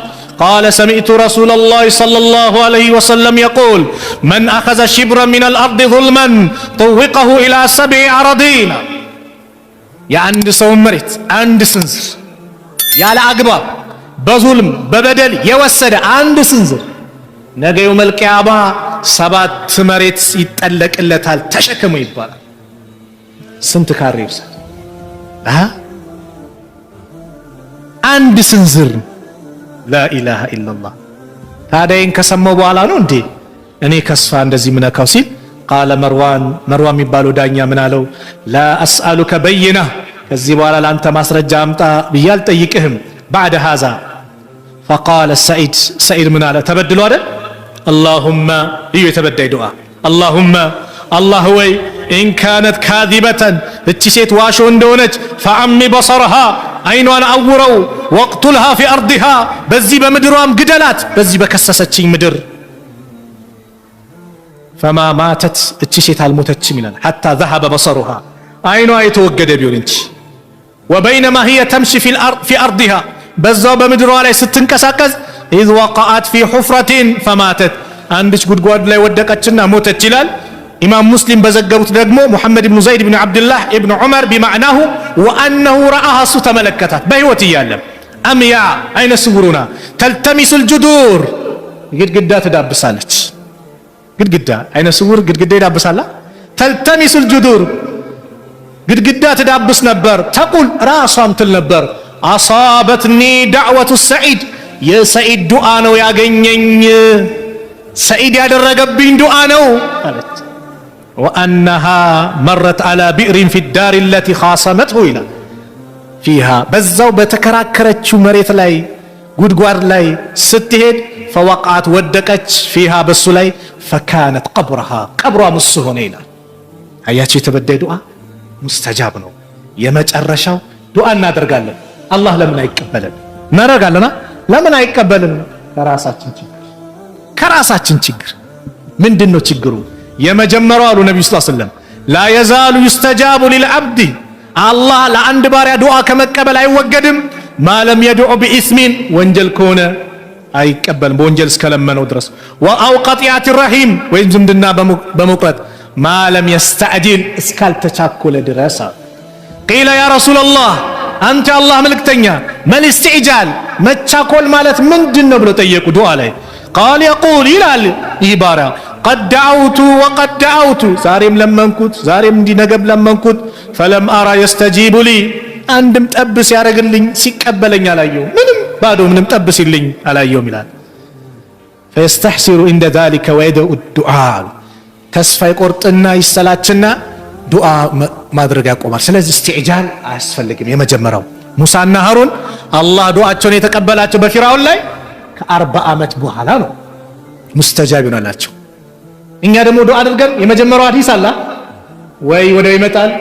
ቃለ ሰሚዕቱ ረሱለላህ ሰለላሁ ዐለይሂ ወሰለም የቁል መን አኸዘ ሽብረን ሚነል አርድ ዙልመን ጠወቀሁ ኢላ ሰብዒ አረዲን የአንድ ሰው መሬት አንድ ስንዝር ያለ አግባብ በዙልም በበደል የወሰደ አንድ ስንዝር ነገ የውመል ቂያማ 7 መሬት ይጠለቅለታል ተሸከሙ ይባላል ስንት ካሬ ይብሳል አንድ ስንዝር ላኢላሃ ኢላላህ ታዲያን ከሰማው በኋላ ነው እንዴ እኔ ከስፋ እንደዚህ ምነካው ሲል ቃለ መርዋን የሚባለው ዳኛ ምን አለው ላ አስአሉከ በይና ከዚህ በኋላ ላንተ ማስረጃ አምጣ ብዬ አልጠይቅህም بعد هذا فقال سعيد من على تبدلوا አይደል اللهم የተበዳይ ዱዓ اللهم الله ወይ إن كانت كاذبة እቺ ሴት ዋሾ እንደሆነች فعمي بصرها አይኗን አውረው وقتلها في أرضها በዚህ በምድሯም ግደላት በዚህ በከሰሰችኝ ምድር فما ماتت እቺ ሴት አልሞተችም ይላል حتى ذهب بصرها አይኗ የተወገደ ቢሆን እንጂ وبينما هي تمشي في أرضها በዛው በምድሯ ላይ ስትንቀሳቀስ إذ وقعت في حفرة فماتت አንድች ጉድጓድ ላይ ወደቀችና ሞተች ይላል ኢማም ሙስሊም በዘገቡት ደግሞ ሙሐመድ ኢብኑ ዘይድ ኢብኑ አብዱላህ ኢብኑ ዑመር بمعناه وأنه رآها እሱ ተመለከታት በህይወት እያለ አምያ አይነ ስውሩና تلتمس الجدور ግድግዳ ትዳብሳለች ግድግዳ አይነ ስውር ግድግዳ ይዳብሳላ تلتمس الجدور ግድግዳ ትዳብስ ነበር ተቁል ራሷም ትል ነበር አሳበትኒ ዳዕወቱ ሰዒድ የሰዒድ ዱዓ ነው ያገኘኝ ሰዒድ ያደረገብኝ ዱዓ ነው አለች وأنها مرت على بئر في الدار التي خاصمته إلى فيها በዛው በተከራከረችው መሬት ላይ ጉድጓድ ላይ ስትሄድ فوقعت ወደቀች فيها በሱ ላይ فكانت قبرها ቀብሯ ሙስ ሆነ ይላል አያችሁ የተበዳይ ዱዓ ሙስተጃብ ነው የመጨረሻው ዱዓ እናደርጋለን አላህ ለምን አይቀበልን እናደርጋለና ለምን አይቀበልን ከራሳችን ችግር ምንድነው ችግሩ የመጀመሪያው አሉ ነብዩ ሰለላሁ ዐለይሂ ወሰለም ላ የዛሉ ይስተጃቡ ሊልዓብድ አላህ ለአንድ ባሪያ ዱዓ ከመቀበል አይወገድም ማለም የዱዓ ቢኢስሚን ወንጀል ከሆነ አይቀበልም በወንጀል እስከለመነው ድረስ ወአው ቀጢዓት ረሂም ወይም ዝምድና በመቁረጥ ማለም የስተዕጂል እስካልተቻኮለ ድረስ ቂለ ያ ረሱላላህ አንተ አላህ መልእክተኛ መል ኢስቲዕጃል መቻኮል ማለት ምንድነው ብለው ጠየቁ ዱዓ ላይ ቃል يقول ይላል ይህ ባሪያ قد دعوت وقد دعوت ዛሬም ለመንኩት ዛሬም እንዲነገብ ለመንኩት فلم أرى يستجيب لي አንድም ጠብስ ያረግልኝ ሲቀበለኝ አላየው ምንም ባዶ ምንም ጠብስ ይልኝ አላየው ይላል فيستحسر عند ذلك ويدعو الدعاء ተስፋ ይቆርጥና ይሰላችና ዱዓ ማድረግ ያቆማል ስለዚህ ኢስቲዕጃል አያስፈልግም የመጀመሪያው ሙሳና ሃሩን አላህ ዱዓቸውን የተቀበላቸው በፊራውን ላይ ከ40 ዓመት በኋላ ነው ሙስተጃብ ይሆናላቸው እኛ ደግሞ ዱዓ አድርገን የመጀመሪያው ሐዲስ አላ ወይ ወደ ይመጣል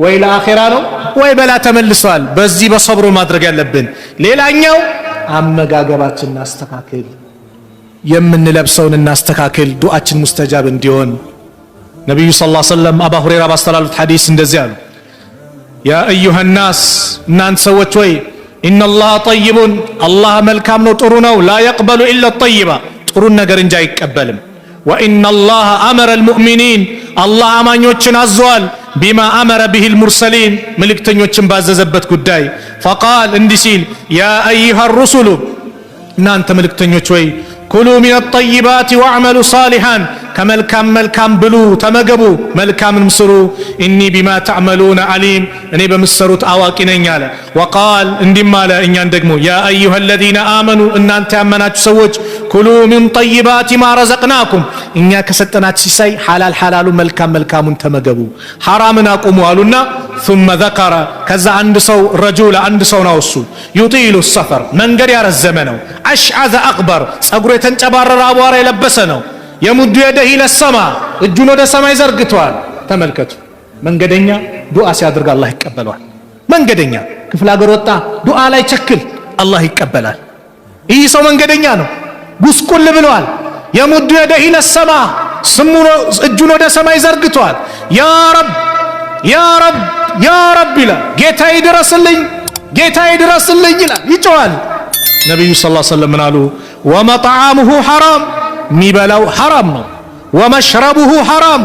ወይ ለአኺራ ነው ወይ በላ ተመልሷል በዚህ በሰብሩ ማድረግ ያለብን ሌላኛው አመጋገባችንን አስተካክል የምንለብሰውን እናስተካክል ዱዓችን ሙስተጃብ እንዲሆን ነብዩ ሰለላሁ ዐለይሂ ወሰለም አቡ ሁረይራ ባስተላለፉት ሐዲስ እንደዚህ አሉ ያ አዩሃ الناس እናንተ ሰዎች ወይ ኢነላህ ጠይቡን አላህ መልካም ነው ጥሩ ነው ላ يقبل الا الطيبه ጥሩ ነገር እንጂ አይቀበልም ወኢነላህ አመረ المؤمنين አላህ አማኞችን አዟል ቢማ አመረ به المرسلين መልእክተኞችን ባዘዘበት ጉዳይ فقال እንዲህ ሲል ያ አዩሃ الرسل እናንተ መልእክተኞች ወይ ኩሉ ሚነ الطيبات واعملوا صالحا ከመልካም ብሉ ተመገቡ መልካምንም ስሩ ኢኒ ቢማ ተዕመሉነ ዓሊም እኔ በምትሰሩት አዋቂ ነኝ አለ ወቃል እንዲህም አለ እኛን ደግሞ ያ አዩሃ الذين آمنوا እናንተ ያመናችሁ ሰዎች ኩሉ ሚን طيبات ما رزقناكم እኛ ከሰጠናችሁ ሲሳይ ሐላሉ መልካሙን ተመገቡ ሐራምን አቁሙ አሉና ثم ذكر ከዛ አንድ ሰው ነው እሱ يطيل السفر መንገድ ያረዘመ ነው አሽዓዘ አቅበር ጸጉሩ የተንጨባረረ አቧራ የለበሰ ነው የሙዱ የደህ ለሰማ እጁን ወደ ሰማይ ዘርግቷል ተመልከቱ መንገደኛ ዱዓ ሲያደርግ አላህ ይቀበላል መንገደኛ ክፍለ ሀገር ወጣ ዱዓ ላይ ቸክል አላህ ይቀበላል ይህ ሰው መንገደኛ ነው ጉስቁል ብሏል የሙዱ የደህ ለሰማ እጁን ወደ ሰማይ ዘርግቷል ያ ረብ ያ ረብ ይላል። ጌታዬ ድረስልኝ፣ ጌታዬ ድረስልኝ ይላል፣ ይጮሃል። ነቢዩ ሰለላሁ ዐለይሂ ወሰለም ምን አሉ? ወመጥዓሙሁ ሐራም፣ ሚበላው ሐራም ነው። ወመሽረቡሁ ሐራም፣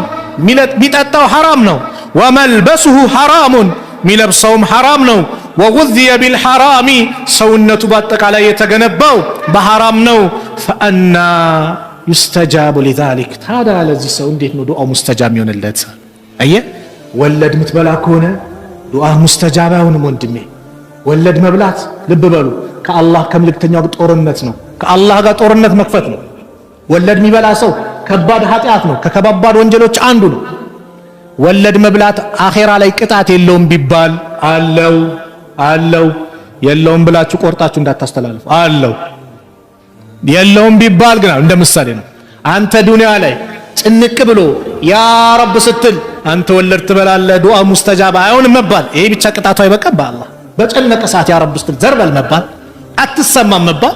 ሚጠጣው ሐራም ነው። ወመልበሱሁ ሐራሙን፣ ሚለብሰውም ሐራም ነው። ወጉዝየ ቢልሐራሚ፣ ሰውነቱ በአጠቃላይ የተገነባው በሐራም ነው። ፈአና ዩስተጃቡ ሊዛሊክ፣ ታዲያ ለዚህ ሰው እንዴት ነው ዱዓው ሙስተጃብ የሚሆንለት? አየህ፣ ወለድ ምትበላ ከሆነ ዱዓ ሙስተጃብ አይሆንም ወንድሜ። ወለድ መብላት ልብ በሉ ከአላህ ከምልክተኛው ጦርነት ነው። ከአላህ ጋር ጦርነት መክፈት ነው። ወለድ የሚበላ ሰው ከባድ ኃጢአት ነው፣ ከከባድ ወንጀሎች አንዱ ነው። ወለድ መብላት አኼራ ላይ ቅጣት የለውም ቢባል አለው። የለውም ብላችሁ ቆርጣችሁ እንዳታስተላልፉ። አለው የለውም ቢባል ግን እንደ ምሳሌ ነው። አንተ ዱንያ ላይ ጭንቅ ብሎ ያ ረብ ስትል አንተ ወለድ ትበላለህ፣ ዱዓ ሙስተጃባ አይሆንም መባል ይሄ ብቻ ቅጣቱ አይበቃም። በአላህ በጨነቀ ሰዓት ያ ረብ ስትል ዘርበል መባል፣ አትሰማም መባል፣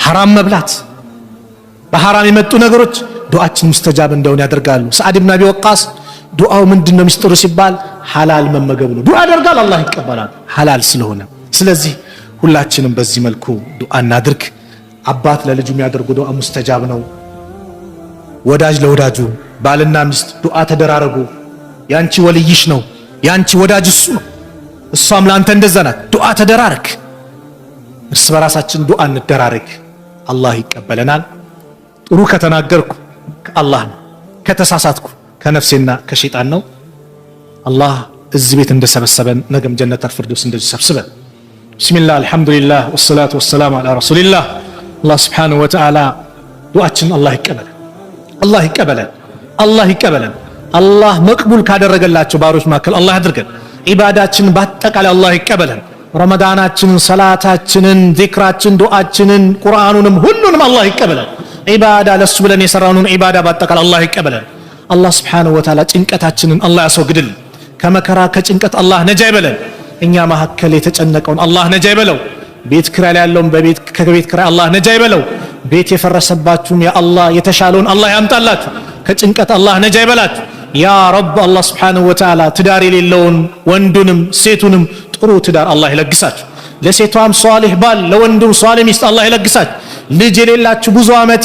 ሐራም መብላት፣ በሐራም የመጡ ነገሮች ዱዓችን ሙስተጃብ እንደሆነ ያደርጋሉ። ሰዓድ ኢብኑ አቢ ወቃስ ዱዓው ምንድነው ሚስጥሩ ሲባል ሐላል መመገብ ነው። ዱዓ ያደርጋል፣ አላህ ይቀበላል ሐላል ስለሆነ። ስለዚህ ሁላችንም በዚህ መልኩ ዱዓ እናድርግ። አባት ለልጁ የሚያደርጉ ዱዓ ሙስተጃብ ነው። ወዳጅ ለወዳጁ፣ ባልና ሚስት ዱዓ ተደራረጉ። ያንቺ ወልይሽ ነው፣ ያንቺ ወዳጅ እሱ ነው፣ እሷም ለአንተ እንደዛ ናት። ዱዓ ተደራረግ፣ እርስ በራሳችን ዱዓ እንደራረግ። አላህ ይቀበለናል። ጥሩ ከተናገርኩ ከአላህ ነው፣ ከተሳሳትኩ ከነፍሴና ከሸይጣን ነው። አላህ እዚህ ቤት እንደሰበሰበን ነገም ጀነተል ፊርደውስ እንደዚህ ሰብስበን። ቢስሚላህ አልሐምዱሊላህ ወሰላቱ ወሰላሙ ዐላ ረሱሊላህ። አላህ ሱብሓነሁ ወተዓላ ዱዓችን አላህ ይቀበለን፣ አላህ ይቀበለን፣ አላህ ይቀበለን። አላህ መቅቡል ካደረገላቸው ባሮች መካከል አላህ ያድርገን። ዒባዳችንን በአጠቃላይ አላህ ይቀበለን። ረመዳናችንን፣ ሰላታችንን፣ ዚክራችን፣ ዱዓችንን፣ ቁርአኑንም ሁሉንም አላህ ይቀበለን። ዒባዳ ለሱ ብለን የሰራነውን ዒባዳ በአጠቃላይ አላህ ይቀበለን። አላህ ሱብሓነሁ ወተዓላ ጭንቀታችንን አላህ ያስወግድልን። ከመከራ ከጭንቀት አላህ ነጃ ይበለን። እኛ መካከል የተጨነቀውን አላህ ነጃ ይበለው። ቤት ኪራይ ያለውን ከቤት ኪራይ አላህ ነጃ ይበለው። ቤት የፈረሰባችሁም ያ አላህ የተሻለውን አላህ ያምጣላችሁ። ከጭንቀት አላህ ነጃ ይበላችሁ ያ ረብ። አላህ ሱብሓነሁ ወተዓላ ትዳር የሌለውን ወንዱንም ሴቱንም ጥሩ ትዳር አላህ ይለግሳችሁ። ለሴቷም ሷሊህ ባል ለወንዱም ሷሊህ ሚስት አላህ ይለግሳችሁ። ልጅ የሌላችሁ ብዙ ዓመት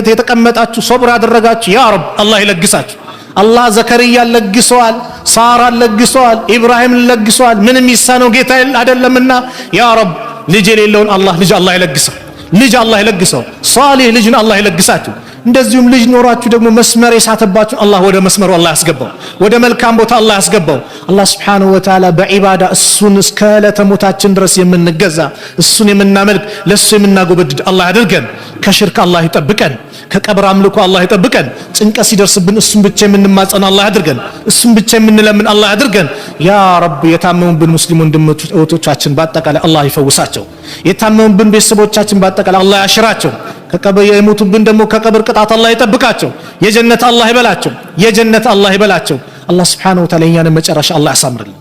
የተቀመጣችሁ ሶብር ያደረጋችሁ ያ ረብ አላህ ይለግሳችሁ። አላህ ዘከርያን ለግሰዋል፣ ሳራን ለግሰዋል፣ ኢብራሂምን ለግሰዋል። ምንም ይሳነው ጌታ አይደለምና ያ ረብ ልጅ የሌለውን አላህ ልጅ አላህ ይለግሰው፣ ልጅ አላህ ይለግሰው። ሷሊህ ልጅን አላህ ይለግሳችሁ። እንደዚሁም ልጅ ኖራችሁ ደግሞ መስመር የሳተባችሁ አላህ ወደ መስመሩ አላህ ያስገባው፣ ወደ መልካም ቦታ አላህ ያስገባው። አላህ ሱብሓነሁ ወተዓላ በዒባዳ እሱን እስከ ዕለተ ሞታችን ድረስ የምንገዛ እሱን የምናመልክ ለሱ የምናጎበድድ አላህ ያድርገን። ከሽርክ አላህ ይጠብቀን፣ ከቀብር አምልኮ አላህ ይጠብቀን። ጭንቀት ሲደርስብን እሱን ብቻ የምንማጸን አላህ ያድርገን፣ እሱን ብቻ የምንለምን አላህ ያድርገን። ያ ረብ የታመሙብን ሙስሊም ወንድሞች እህቶቻችን በአጠቃላይ አላህ ይፈውሳቸው። የታመሙብን ቤተሰቦቻችን በአጠቃላይ አላህ ያሽራቸው። የሞቱብን ደግሞ ከቀብር ቅጣት አላህ ይጠብቃቸው። የጀነት አላህ ይበላቸው፣ የጀነት አላህ ይበላቸው። አላህ ሱብሓነሁ ወተዓላ የኛንም መጨረሻ አላህ ያሳምርልን፣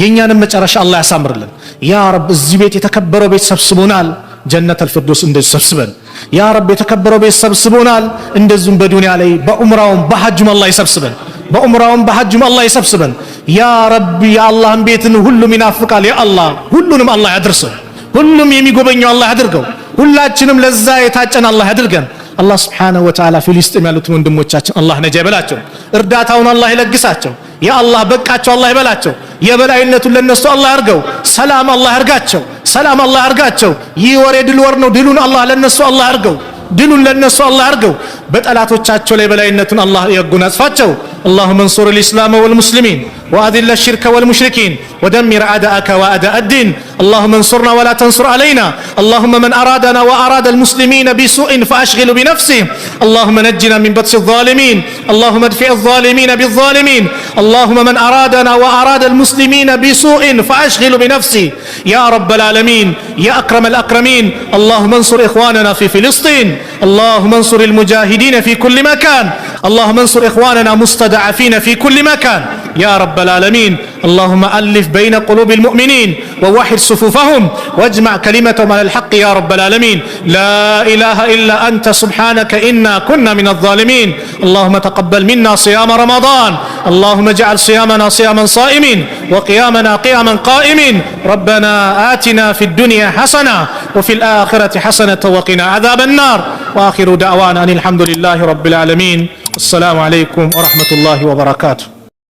የኛንም መጨረሻ አላህ ያሳምርልን። ያ ረብ እዚህ ቤት የተከበረው ቤት ሰብስቦናል፣ ጀነተል ፊርደውስ እንደዚህ ሰብስበን። ያ ረብ የተከበረው ቤት ሰብስቦናል፣ እንደዚሁም በዱንያ ላይ በዑምራውም በሐጁም አላህ ይሰብስበን፣ በዑምራውም በሐጁም አላህ ይሰብስበን። ያ ረብ የአላህን ቤትን ሁሉም ይናፍቃል። ያ አላህ ሁሉንም አላህ ያድርሰው፣ ሁሉም የሚጎበኘው አላህ ያድርገው። ሁላችንም ለዛ የታጨን አላህ ያድርገን። አላህ ሱብሓነሁ ወተዓላ ፊልስጤም ያሉትን ወንድሞቻችን አላህ ነጃ ይበላቸው፣ እርዳታውን አላህ ይለግሳቸው። ያ አላህ በቃቸው አላህ ይበላቸው፣ የበላይነቱን ለነሱ አላህ ያርገው። ሰላም አላህ ያርጋቸው፣ ሰላም አላህ ያርጋቸው። ይህ ወር የድል ወር ነው። ድሉን አላህ ለነሱ አላህ ያርገው፣ ድሉን ለነሱ አላህ ያርገው። በጠላቶቻቸው ላይ በላይነቱን አላህ ያጎናጽፋቸው። اللهم انصر الإسلام والمسلمين وأذل الشرك والمشركين ودمر أعداءك وأعداء الدين. اللهم انصرنا ولا تنصر علينا. اللهم من أرادنا وأراد المسلمين بسوء فأشغل بنفسه. اللهم نجنا من بطش الظالمين. اللهم ادفع الظالمين بالظالمين. اللهم من أرادنا وأراد المسلمين بسوء فأشغل بنفسه يا رب العالمين يا أكرم الأكرمين. اللهم انصر إخواننا في فلسطين. اللهم انصر المجاهدين في كل مكان. اللهم انصر إخواننا مستضعفين في كل مكان. يا رب العالمين. اللهم ألف بين قلوب المؤمنين ووحد صفوفهم واجمع كلمتهم على الحق يا رب العالمين. لا إله إلا أنت سبحانك إنا كنا من الظالمين. اللهم تقبل منا صيام رمضان. اللهم اجعل صيامنا صياما صائمين وقيامنا قياما قائمين. ربنا آتنا في الدنيا حسنة وفي الآخرة حسنة وقنا عذاب النار. وآخر دعوانا أن الحمد لله رب العالمين. السلام عليكم ورحمة الله وبركاته.